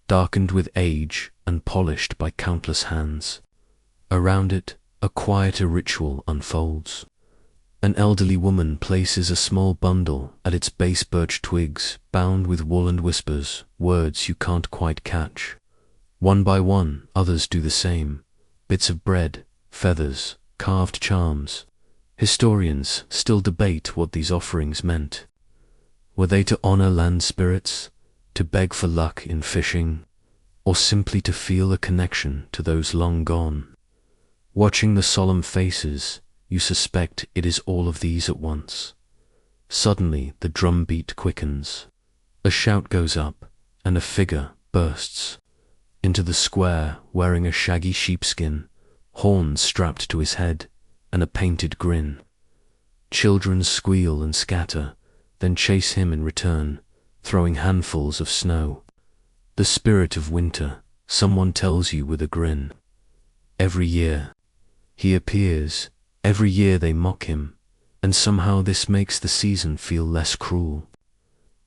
darkened with age and polished by countless hands. Around it, a quieter ritual unfolds. An elderly woman places a small bundle at its base, birch twigs bound with wool, and whispers words you can't quite catch. One by one, others do the same. Bits of bread, feathers, carved charms. Historians still debate what these offerings meant. Were they to honor land spirits, to beg for luck in fishing, or simply to feel a connection to those long gone? Watching the solemn faces, you suspect it is all of these at once. Suddenly the drumbeat quickens. A shout goes up, and a figure bursts into the square wearing a shaggy sheepskin, horns strapped to his head, and a painted grin. Children squeal and scatter, then chase him in return, throwing handfuls of snow. The spirit of winter, someone tells you with a grin. Every year he appears, every year they mock him, and somehow this makes the season feel less cruel.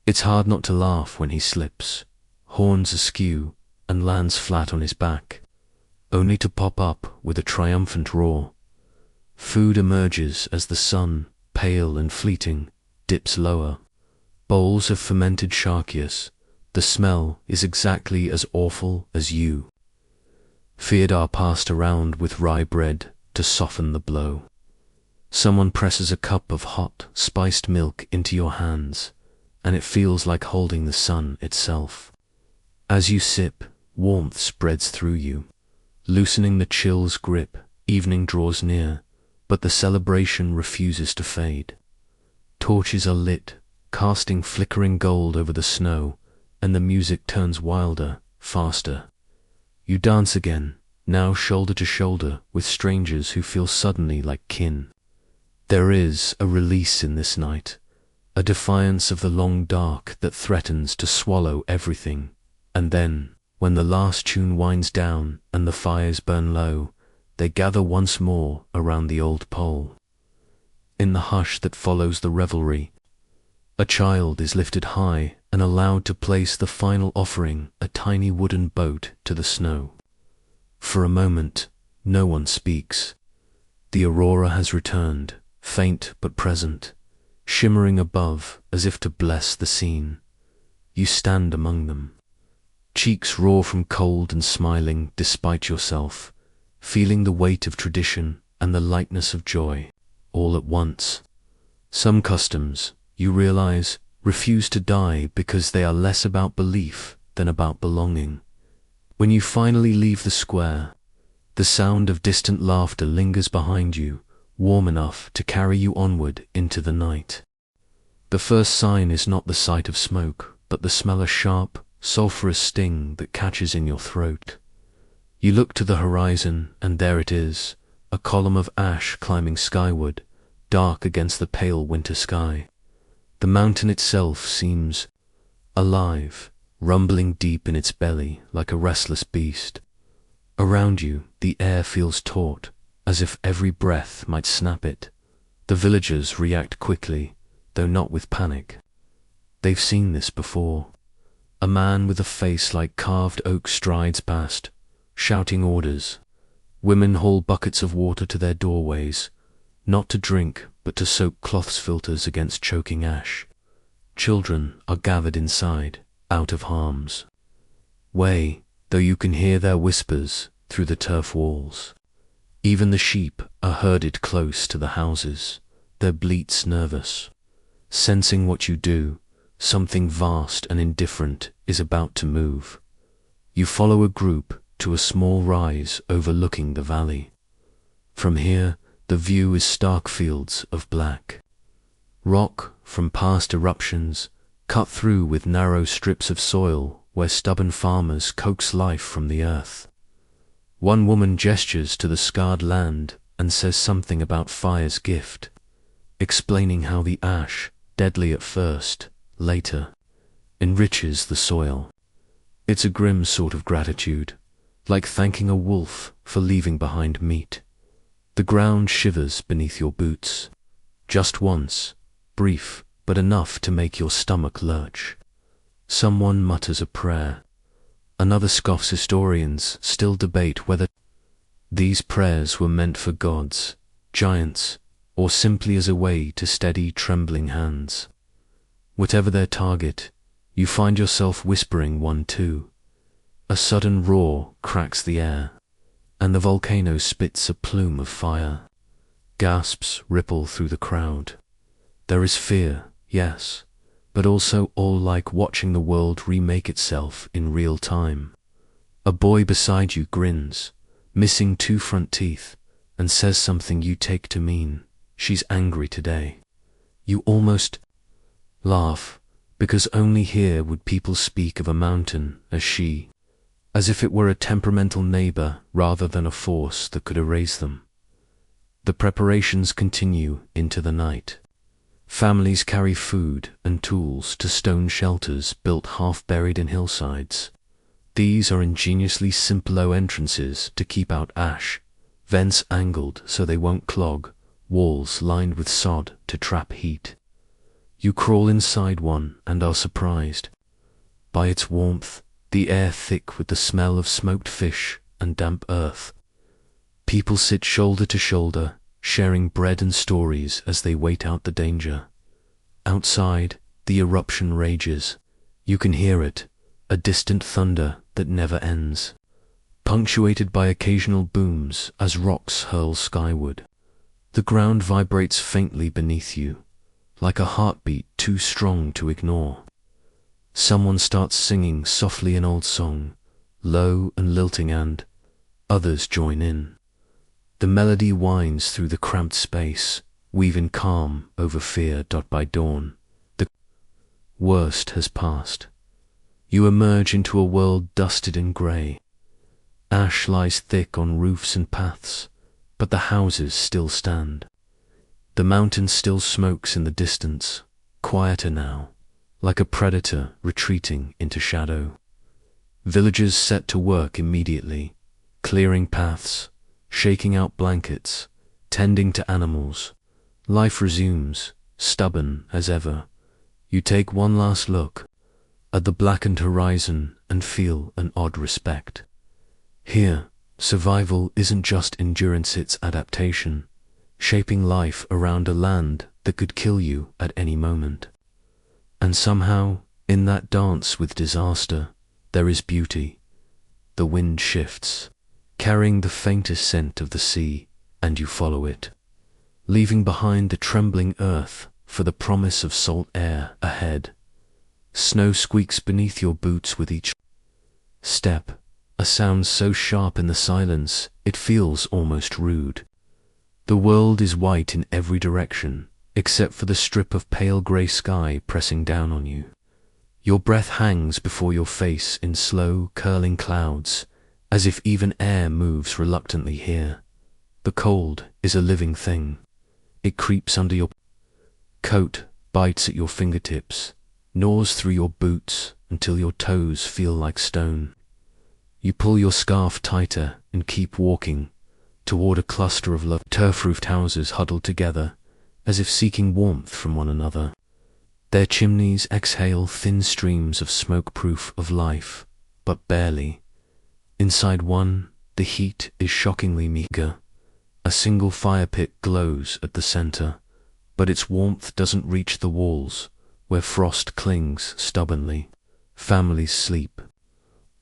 It's hard not to laugh when he slips, horns askew, and lands flat on his back, only to pop up with a triumphant roar. Food emerges as the sun, pale and fleeting, dips lower. Bowls of fermented charquias. The smell is exactly as awful as you feared, are passed around with rye bread to soften the blow. Someone presses a cup of hot, spiced milk into your hands, and it feels like holding the sun itself. As you sip, warmth spreads through you, loosening the chill's grip. Evening draws near, but the celebration refuses to fade. Torches are lit, casting flickering gold over the snow, and the music turns wilder, faster. You dance again, now shoulder to shoulder with strangers who feel suddenly like kin. There is a release in this night, a defiance of the long dark that threatens to swallow everything. And then, when the last tune winds down and the fires burn low, they gather once more around the old pole. In the hush that follows the revelry, a child is lifted high and allowed to place the final offering, a tiny wooden boat, to the snow. For a moment, no one speaks. The aurora has returned, faint but present, shimmering above as if to bless the scene. You stand among them, cheeks raw from cold and smiling despite yourself, feeling the weight of tradition and the lightness of joy, all at once. Some customs, you realize, refuse to die because they are less about belief than about belonging. When you finally leave the square, the sound of distant laughter lingers behind you, warm enough to carry you onward into the night. The first sign is not the sight of smoke, but the smell of sharp, sulphurous sting that catches in your throat. You look to the horizon, and there it is, a column of ash climbing skyward, dark against the pale winter sky. The mountain itself seems alive, rumbling deep in its belly like a restless beast. Around you, the air feels taut, as if every breath might snap it. The villagers react quickly, though not with panic. They've seen this before. A man with a face like carved oak strides past, shouting orders. Women haul buckets of water to their doorways, not to drink, but to soak cloths filters against choking ash. Children are gathered inside, out of harm's way, though you can hear their whispers through the turf walls. Even the sheep are herded close to the houses, their bleats nervous. Sensing what you do, something vast and indifferent is about to move. You follow a group to a small rise overlooking the valley. From here, the view is stark fields of black. Rock from past eruptions, cut through with narrow strips of soil where stubborn farmers coax life from the earth. One woman gestures to the scarred land and says something about fire's gift, explaining how the ash, deadly at first, later, enriches the soil. It's a grim sort of gratitude, like thanking a wolf for leaving behind meat. The ground shivers beneath your boots. Just once, brief, but enough to make your stomach lurch. Someone mutters a prayer. Another scoffs. Historians still debate whether these prayers were meant for gods, giants, or simply as a way to steady trembling hands. Whatever their target, you find yourself whispering one too. A sudden roar cracks the air, and the volcano spits a plume of fire. Gasps ripple through the crowd. There is fear, yes, but also awe, like watching the world remake itself in real time. A boy beside you grins, missing 2 front teeth, and says something you take to mean, she's angry today. You almost laugh, because only here would people speak of a mountain as she, as if it were a temperamental neighbor rather than a force that could erase them. The preparations continue into the night. Families carry food and tools to stone shelters built half buried in hillsides. These are ingeniously simple entrances to keep out ash, vents angled so they won't clog, walls lined with sod to trap heat. You crawl inside one and are surprised by its warmth, the air thick with the smell of smoked fish and damp earth. People sit shoulder to shoulder, sharing bread and stories as they wait out the danger. Outside, the eruption rages. You can hear it, a distant thunder that never ends, punctuated by occasional booms as rocks hurl skyward. The ground vibrates faintly beneath you, like a heartbeat too strong to ignore. Someone starts singing softly an old song, low and lilting, and others join in. The melody winds through the cramped space, weaving calm over fear. By dawn, the worst has passed. You emerge into a world dusted and grey. Ash lies thick on roofs and paths, but the houses still stand. The mountain still smokes in the distance, quieter now, like a predator retreating into shadow. Villagers set to work immediately, clearing paths, shaking out blankets, tending to animals. Life resumes, stubborn as ever. You take one last look at the blackened horizon and feel an odd respect. Here, survival isn't just endurance, it's adaptation, shaping life around a land that could kill you at any moment. And somehow, in that dance with disaster, there is beauty. The wind shifts, carrying the faintest scent of the sea, and you follow it, leaving behind the trembling earth for the promise of salt air ahead. Snow squeaks beneath your boots with each step, a sound so sharp in the silence it feels almost rude. The world is white in every direction, except for the strip of pale grey sky pressing down on you. Your breath hangs before your face in slow, curling clouds, as if even air moves reluctantly here. The cold is a living thing. It creeps under your coat, bites at your fingertips, gnaws through your boots until your toes feel like stone. You pull your scarf tighter and keep walking toward a cluster of turf-roofed houses huddled together, as if seeking warmth from one another. Their chimneys exhale thin streams of smoke, proof of life, but barely. Inside one, the heat is shockingly meager. A single fire pit glows at the center, but its warmth doesn't reach the walls, where frost clings stubbornly. Families sleep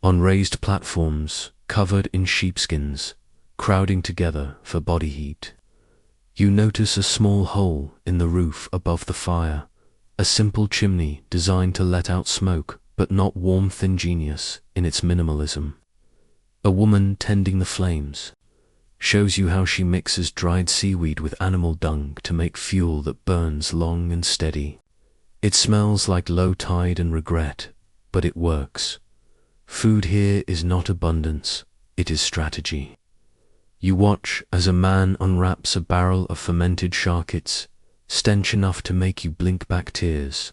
on raised platforms covered in sheepskins, crowding together for body heat. You notice a small hole in the roof above the fire, a simple chimney designed to let out smoke, but not warmth, ingenious in its minimalism. A woman tending the flames shows you how she mixes dried seaweed with animal dung to make fuel that burns long and steady. It smells like low tide and regret, but it works. Food here is not abundance, it is strategy. You watch as a man unwraps a barrel of fermented charkets, stench enough to make you blink back tears.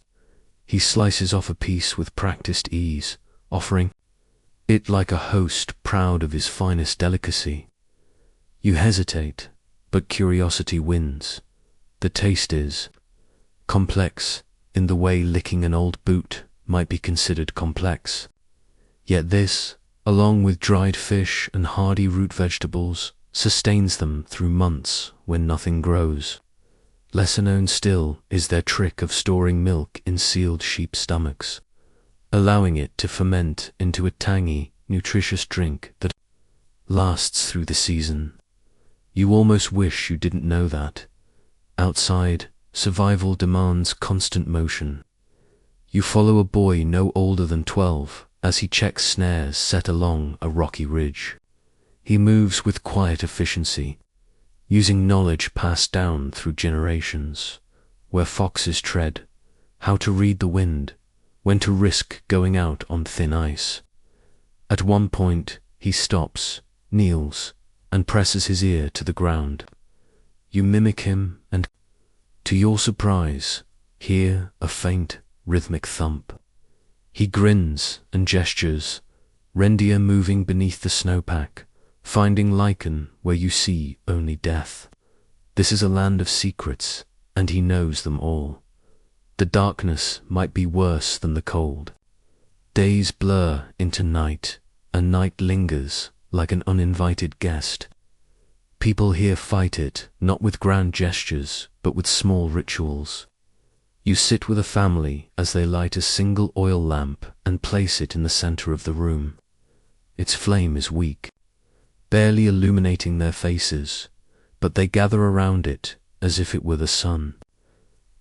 He slices off a piece with practiced ease, offering it like a host proud of his finest delicacy. You hesitate, but curiosity wins. The taste is complex, in the way licking an old boot might be considered complex. Yet this, along with dried fish and hardy root vegetables, sustains them through months when nothing grows. Lesser known still is their trick of storing milk in sealed sheep stomachs, allowing it to ferment into a tangy, nutritious drink that lasts through the season. You almost wish you didn't know that. Outside, survival demands constant motion. You follow a boy no older than 12 as he checks snares set along a rocky ridge. He moves with quiet efficiency, using knowledge passed down through generations, where foxes tread, how to read the wind, when to risk going out on thin ice. At one point, he stops, kneels, and presses his ear to the ground. You mimic him and, to your surprise, hear a faint, rhythmic thump. He grins and gestures, reindeer moving beneath the snowpack, finding lichen where you see only death. This is a land of secrets, and he knows them all. The darkness might be worse than the cold. Days blur into night, and night lingers like an uninvited guest. People here fight it, not with grand gestures, but with small rituals. You sit with a family as they light a single oil lamp and place it in the center of the room. Its flame is weak, barely illuminating their faces, but they gather around it as if it were the sun.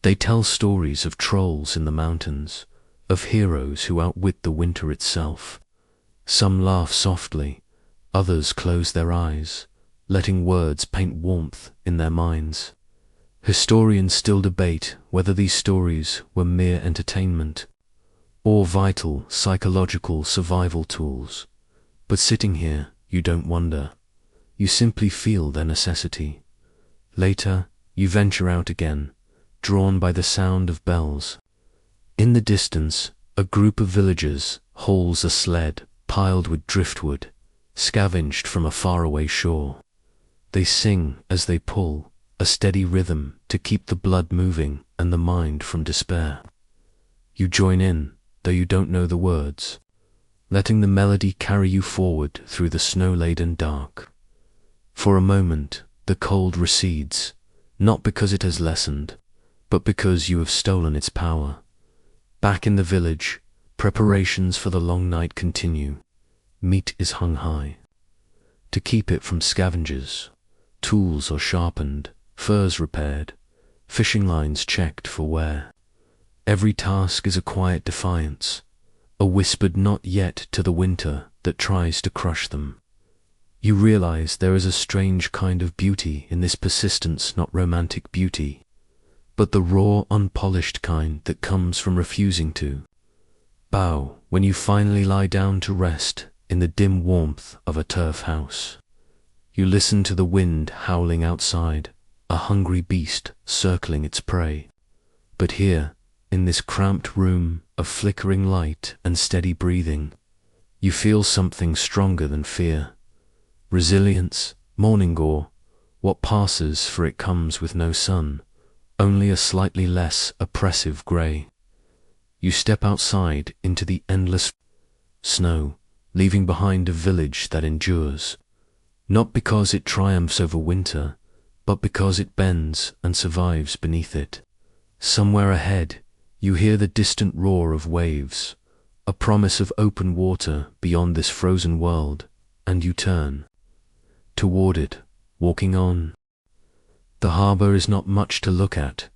They tell stories of trolls in the mountains, of heroes who outwit the winter itself. Some laugh softly, others close their eyes, letting words paint warmth in their minds. Historians still debate whether these stories were mere entertainment or vital psychological survival tools. But sitting here, you don't wonder. You simply feel their necessity. Later, you venture out again, drawn by the sound of bells. In the distance, a group of villagers hauls a sled piled with driftwood, scavenged from a faraway shore. They sing as they pull, a steady rhythm to keep the blood moving and the mind from despair. You join in, though you don't know the words, letting the melody carry you forward through the snow-laden dark. For a moment, the cold recedes, not because it has lessened, but because you have stolen its power. Back in the village, preparations for the long night continue. Meat is hung high. To keep it from scavengers, tools are sharpened, furs repaired, fishing lines checked for wear. Every task is a quiet defiance, a whispered not yet to the winter that tries to crush them. You realize there is a strange kind of beauty in this persistence, not romantic beauty, but the raw, unpolished kind that comes from refusing to bow when you finally lie down to rest in the dim warmth of a turf house. You listen to the wind howling outside, a hungry beast circling its prey. But here, in this cramped room of flickering light and steady breathing, you feel something stronger than fear. Resilience, morning gore, what passes for it comes with no sun, only a slightly less oppressive grey. You step outside into the endless snow, leaving behind a village that endures, not because it triumphs over winter, but because it bends and survives beneath it. Somewhere ahead, you hear the distant roar of waves, a promise of open water beyond this frozen world, and you turn toward it, walking on. The harbour is not much to look at,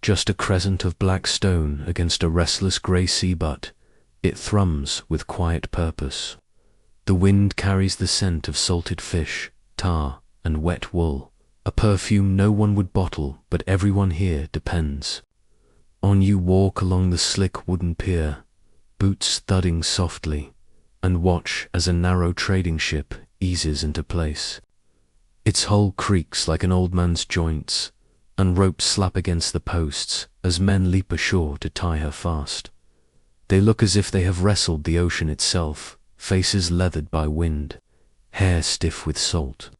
just a crescent of black stone against a restless grey sea, but it thrums with quiet purpose. The wind carries the scent of salted fish, tar, and wet wool, a perfume no one would bottle, but everyone here depends. On you walk along the slick wooden pier, boots thudding softly, and watch as a narrow trading ship eases into place. Its hull creaks like an old man's joints, and ropes slap against the posts as men leap ashore to tie her fast. They look as if they have wrestled the ocean itself, faces leathered by wind, hair stiff with salt.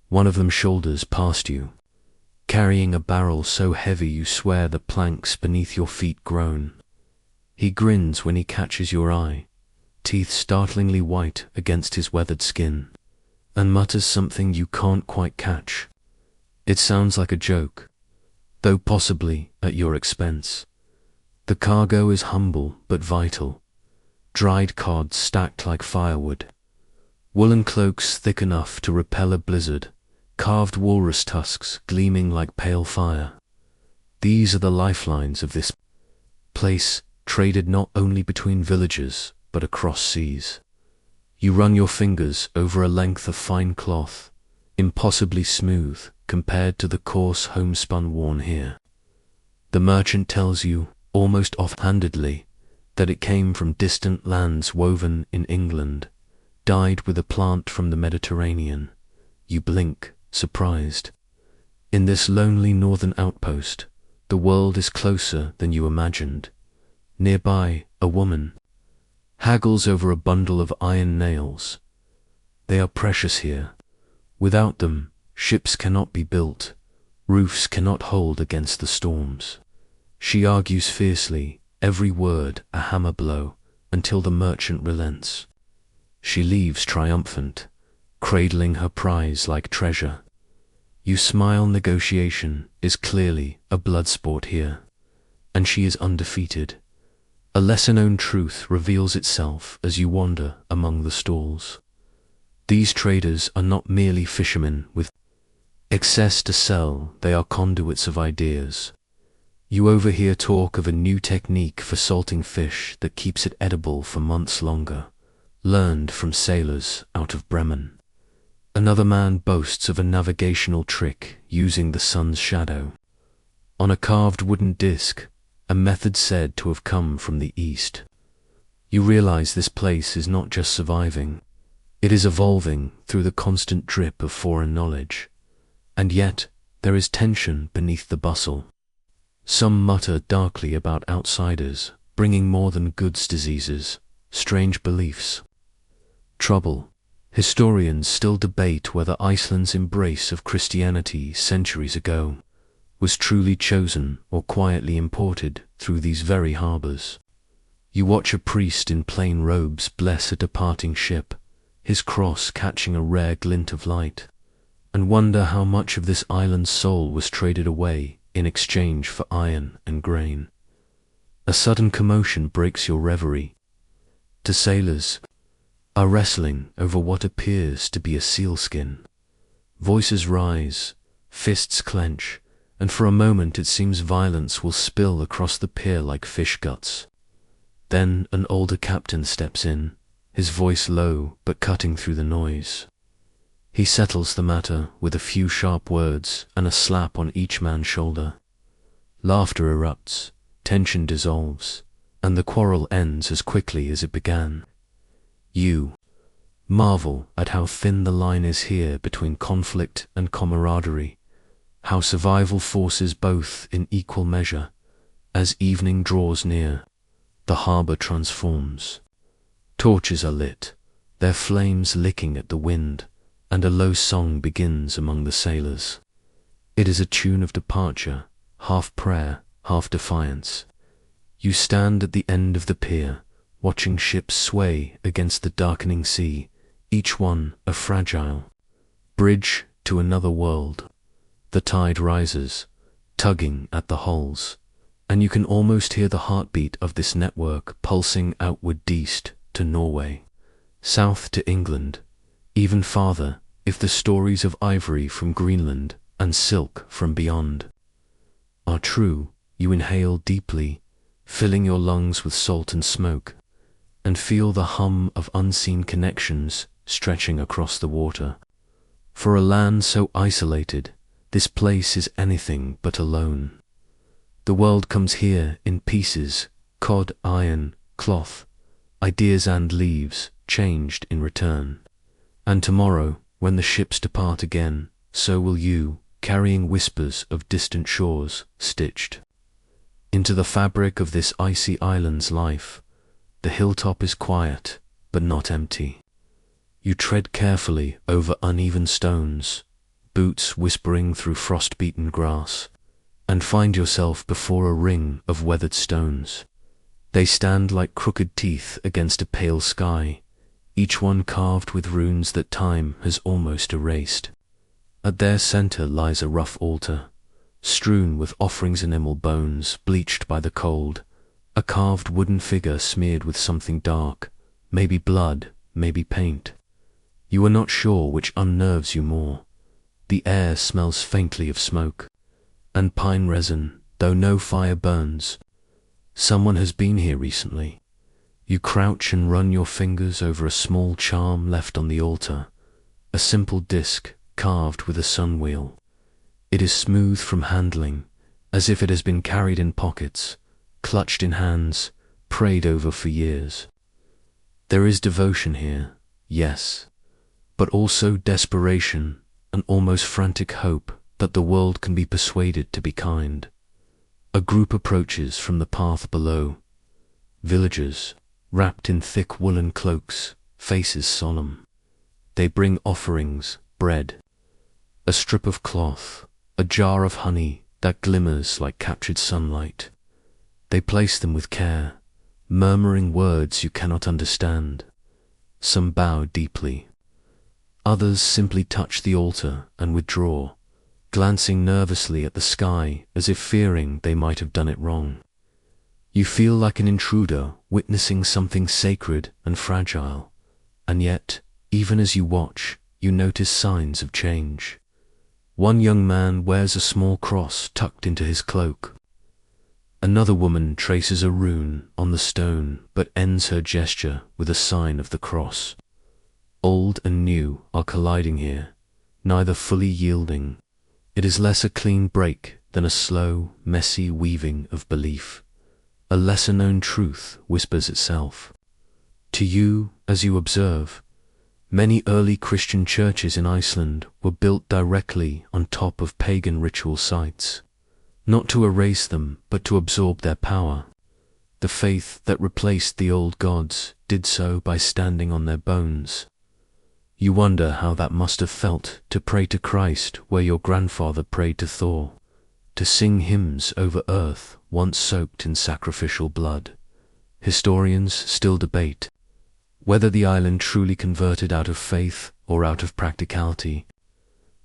One of them shoulders past you, carrying a barrel so heavy you swear the planks beneath your feet groan. He grins when he catches your eye, teeth startlingly white against his weathered skin, and mutters something you can't quite catch. It sounds like a joke, though possibly at your expense. The cargo is humble but vital. Dried cod stacked like firewood, woolen cloaks thick enough to repel a blizzard, carved walrus tusks gleaming like pale fire. These are the lifelines of this place, traded not only between villages, but across seas. You run your fingers over a length of fine cloth, impossibly smooth compared to the coarse homespun worn here. The merchant tells you, almost offhandedly, that it came from distant lands woven in England, dyed with a plant from the Mediterranean. You blink, surprised. In this lonely northern outpost, the world is closer than you imagined. Nearby, a woman haggles over a bundle of iron nails. They are precious here. Without them, ships cannot be built, roofs cannot hold against the storms. She argues fiercely, every word a hammer blow, until the merchant relents. She leaves triumphant, cradling her prize like treasure. You smile. Negotiation is clearly a blood sport here, and she is undefeated. A lesser-known truth reveals itself as you wander among the stalls. These traders are not merely fishermen with excess to sell, they are conduits of ideas. You overhear talk of a new technique for salting fish that keeps it edible for months longer, learned from sailors out of Bremen. Another man boasts of a navigational trick using the sun's shadow. On a carved wooden disc, a method said to have come from the East. You realize this place is not just surviving, It is evolving through the constant drip of foreign knowledge, and yet there is tension beneath the bustle. Some mutter darkly about outsiders bringing more than goods diseases, strange beliefs. Trouble. Historians still debate whether Iceland's embrace of Christianity centuries ago was truly chosen or quietly imported through these very harbors. You watch a priest in plain robes bless a departing ship, his cross catching a rare glint of light, and wonder how much of this island's soul was traded away in exchange for iron and grain. A sudden commotion breaks your reverie. The sailors are wrestling over what appears to be a sealskin. Voices rise, fists clench, and for a moment it seems violence will spill across the pier like fish guts. Then an older captain steps in, his voice low but cutting through the noise. He settles the matter with a few sharp words and a slap on each man's shoulder. Laughter erupts, tension dissolves, and the quarrel ends as quickly as it began. You marvel at how thin the line is here between conflict and camaraderie, how survival forces both in equal measure. As evening draws near, the harbor transforms. Torches are lit, their flames licking at the wind, and a low song begins among the sailors. It is a tune of departure, half prayer, half defiance. You stand at the end of the pier, watching ships sway against the darkening sea, each one a fragile bridge to another world. The tide rises, tugging at the hulls, and you can almost hear the heartbeat of this network pulsing outward east to Norway, south to England, even farther if the stories of ivory from Greenland and silk from beyond are true. You inhale deeply, filling your lungs with salt and smoke, and feel the hum of unseen connections stretching across the water. For a land so isolated, this place is anything but alone. The world comes here in pieces, cod, iron, cloth, ideas and leaves, changed in return. And tomorrow, when the ships depart again, so will you, carrying whispers of distant shores, stitched into the fabric of this icy island's life. The hilltop is quiet, but not empty. You tread carefully over uneven stones, boots whispering through frost-beaten grass, and find yourself before a ring of weathered stones. They stand like crooked teeth against a pale sky, each one carved with runes that time has almost erased. At their center lies a rough altar, strewn with offerings enamel bones bleached by the cold, a carved wooden figure smeared with something dark, maybe blood, maybe paint. You are not sure which unnerves you more. The air smells faintly of smoke and pine resin, though no fire burns. Someone has been here recently. You crouch and run your fingers over a small charm left on the altar, a simple disc carved with a sun wheel. It is smooth from handling, as if it has been carried in pockets, clutched in hands, prayed over for years. There is devotion here, yes, but also desperation and almost frantic hope that the world can be persuaded to be kind. A group approaches from the path below. Villagers, wrapped in thick woolen cloaks, faces solemn. They bring offerings, bread, a strip of cloth, a jar of honey that glimmers like captured sunlight. They place them with care, murmuring words you cannot understand. Some bow deeply. Others simply touch the altar and withdraw, glancing nervously at the sky as if fearing they might have done it wrong. You feel like an intruder witnessing something sacred and fragile, and yet, even as you watch, you notice signs of change. One young man wears a small cross tucked into his cloak. Another woman traces a rune on the stone but ends her gesture with a sign of the cross. Old and new are colliding here, neither fully yielding. It is less a clean break than a slow, messy weaving of belief. A lesser-known truth whispers itself. To you, as you observe, Many early Christian churches in Iceland were built directly on top of pagan ritual sites, not to erase them, but to absorb their power. The faith that replaced the old gods did so by standing on their bones. You wonder how that must have felt to pray to Christ where your grandfather prayed to Thor, to sing hymns over earth once soaked in sacrificial blood. Historians still debate whether the island truly converted out of faith or out of practicality.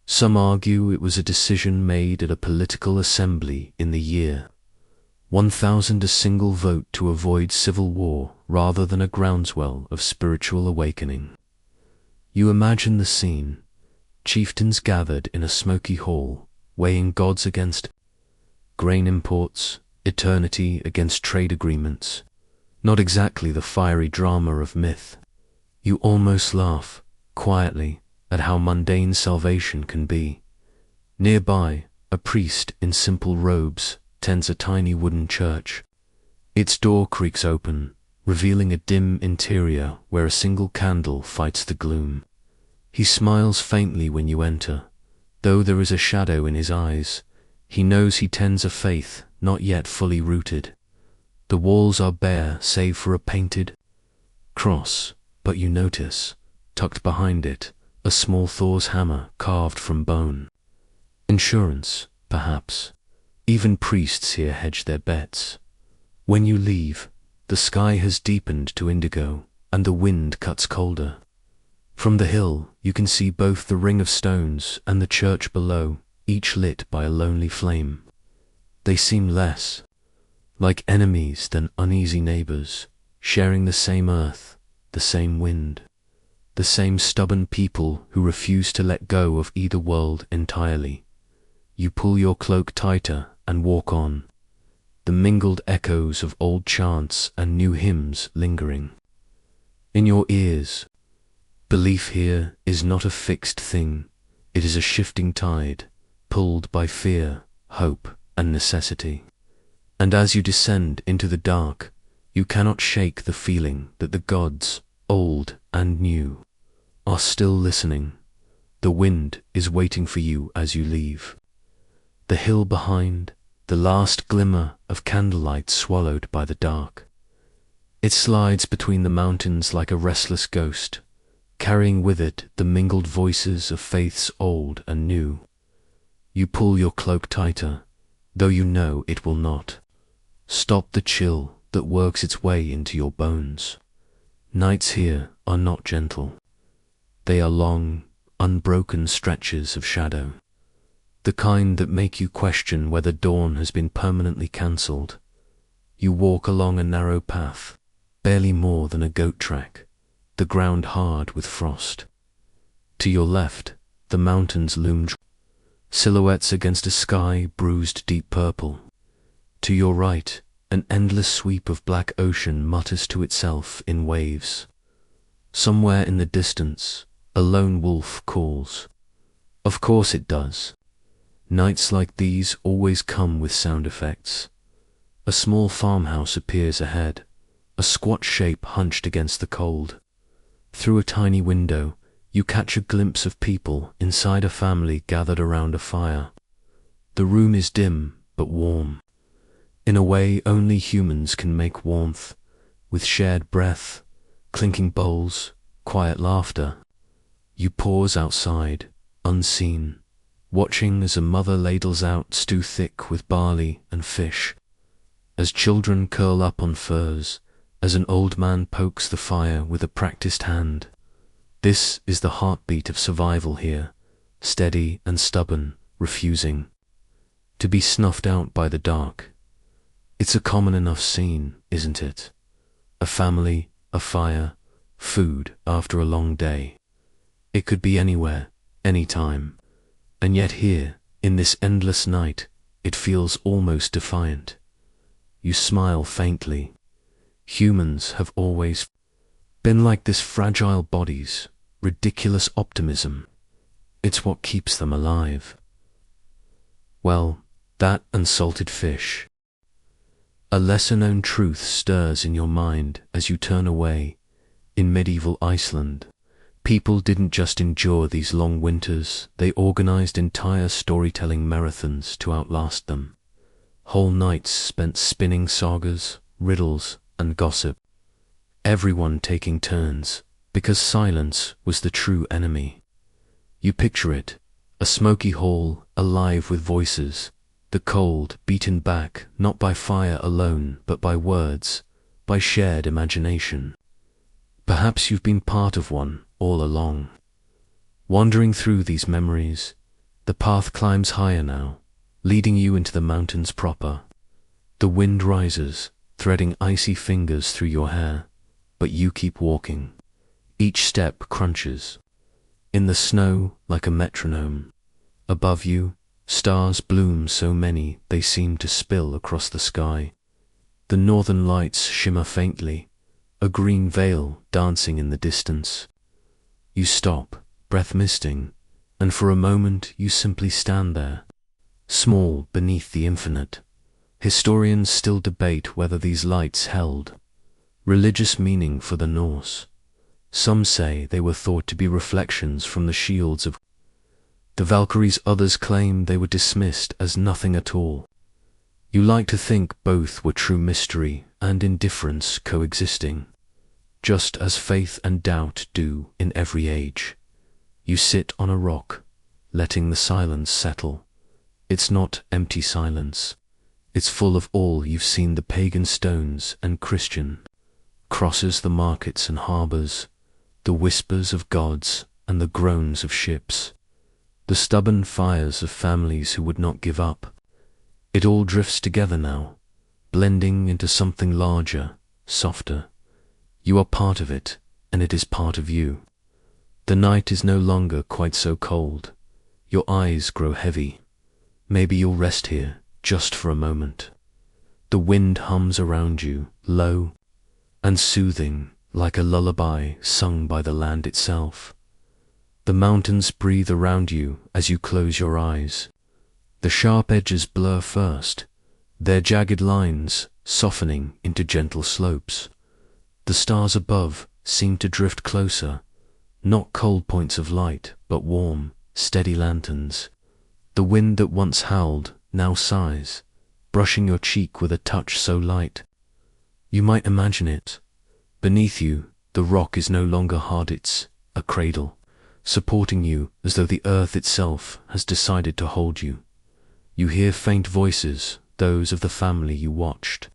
Some argue it was a decision made at a political assembly in the year 1000, a single vote to avoid civil war rather than a groundswell of spiritual awakening. You imagine the scene: chieftains gathered in a smoky hall, weighing gods against grain imports, eternity against trade agreements. Not exactly the fiery drama of myth. You almost laugh, quietly, at how mundane salvation can be. Nearby, a priest in simple robes tends a tiny wooden church. Its door creaks open, revealing a dim interior where a single candle fights the gloom. He smiles faintly when you enter. Though there is a shadow in his eyes, he knows he tends a faith not yet fully rooted. The walls are bare save for a painted cross, but you notice, tucked behind it, a small Thor's hammer carved from bone. Insurance, perhaps. Even priests here hedge their bets. When you leave, the sky has deepened to indigo, and the wind cuts colder. From the hill, you can see both the ring of stones and the church below, each lit by a lonely flame. They seem less like enemies than uneasy neighbors, sharing the same earth, the same wind, the same stubborn people who refuse to let go of either world entirely. You pull your cloak tighter and walk on, the mingled echoes of old chants and new hymns lingering in your ears. Belief here is not a fixed thing, it is a shifting tide, pulled by fear, hope, and necessity. And as you descend into the dark, you cannot shake the feeling that the gods, old and new, are still listening. The wind is waiting for you as you leave. The hill behind, the last glimmer of candlelight swallowed by the dark. It slides between the mountains like a restless ghost, carrying with it the mingled voices of faiths old and new. You pull your cloak tighter, though you know it will not stop the chill that works its way into your bones. Nights here are not gentle. They are long, unbroken stretches of shadow, the kind that make you question whether dawn has been permanently cancelled. You walk along a narrow path, barely more than a goat track, the ground hard with frost. To your left, the mountains loom, silhouettes against a sky bruised deep purple. To your right, an endless sweep of black ocean mutters to itself in waves. Somewhere in the distance, a lone wolf calls. Of course it does. Nights like these always come with sound effects. A small farmhouse appears ahead, a squat shape hunched against the cold. Through a tiny window, you catch a glimpse of people inside a family gathered around a fire. The room is dim but warm, in a way only humans can make warmth, with shared breath, clinking bowls, quiet laughter. You pause outside, unseen, watching as a mother ladles out stew thick with barley and fish, as children curl up on furs, as an old man pokes the fire with a practiced hand. This is the heartbeat of survival here, steady and stubborn, refusing to be snuffed out by the dark. It's a common enough scene, isn't it? A family, a fire, food after a long day. It could be anywhere, anytime. And yet here, in this endless night, it feels almost defiant. You smile faintly. Humans have always been like this: fragile bodies, ridiculous optimism. It's what keeps them alive. Well, that and salted fish. A lesser-known truth stirs in your mind as you turn away. In medieval Iceland, People didn't just endure these long winters, they organized entire storytelling marathons to outlast them. Whole nights spent spinning sagas, riddles, and gossip. Everyone taking turns, because silence was the true enemy. You picture it, a smoky hall, alive with voices, the cold beaten back not by fire alone but by words, by shared imagination. Perhaps you've been part of one all along. Wandering through these memories, the path climbs higher now, leading you into the mountains proper. The wind rises, threading icy fingers through your hair, but you keep walking. Each step crunches. In the snow, like a metronome. Above you, stars bloom so many they seem to spill across the sky. The northern lights shimmer faintly, a green veil dancing in the distance. You stop, breath misting, and for a moment you simply stand there, small beneath the infinite. Historians still debate whether these lights held religious meaning for the Norse. Some say they were thought to be reflections from the shields of the Valkyries, others claim they were dismissed as nothing at all. You like to think both were true mystery and indifference coexisting, just as faith and doubt do in every age. You sit on a rock, letting the silence settle. It's not empty silence. It's full of all you've seen: the pagan stones and Christian crosses, the markets and harbors, the whispers of gods and the groans of ships, the stubborn fires of families who would not give up. It all drifts together now, blending into something larger, softer. You are part of it, and it is part of you. The night is no longer quite so cold. Your eyes grow heavy. Maybe you'll rest here, just for a moment. The wind hums around you, low and soothing, like a lullaby sung by the land itself. The mountains breathe around you as you close your eyes. The sharp edges blur first, their jagged lines softening into gentle slopes. The stars above seem to drift closer, not cold points of light, but warm, steady lanterns. The wind that once howled now sighs, brushing your cheek with a touch so light. You might imagine it. Beneath you, the rock is no longer hard, it's a cradle, supporting you as though the earth itself has decided to hold you. You hear faint voices, those of the family you watched,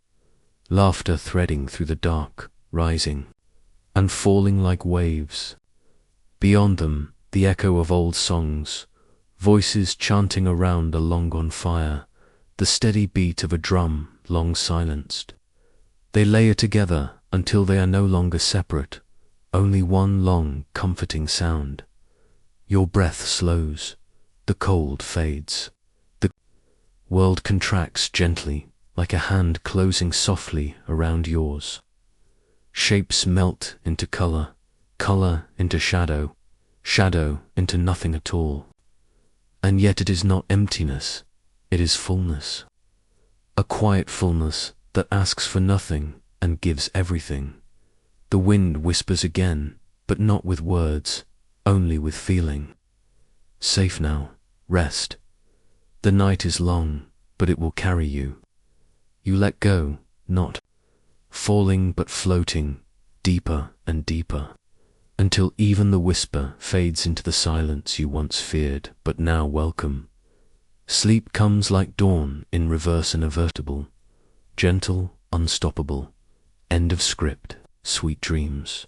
laughter threading through the dark, rising and falling like waves. Beyond them, the echo of old songs, voices chanting around a long-gone fire, the steady beat of a drum long silenced. They layer together until they are no longer separate, only one long, comforting sound. Your breath slows, the cold fades. The world contracts gently, like a hand closing softly around yours. Shapes melt into color, color into shadow, shadow into nothing at all. And yet it is not emptiness, it is fullness. A quiet fullness that asks for nothing and gives everything. The wind whispers again, but not with words, only with feeling. Safe now, rest. The night is long, but it will carry you. You let go, not falling but floating, deeper and deeper, until even the whisper fades into the silence you once feared but now welcome. Sleep comes like dawn in reverse and invertible, gentle, unstoppable. End of script. Sweet dreams.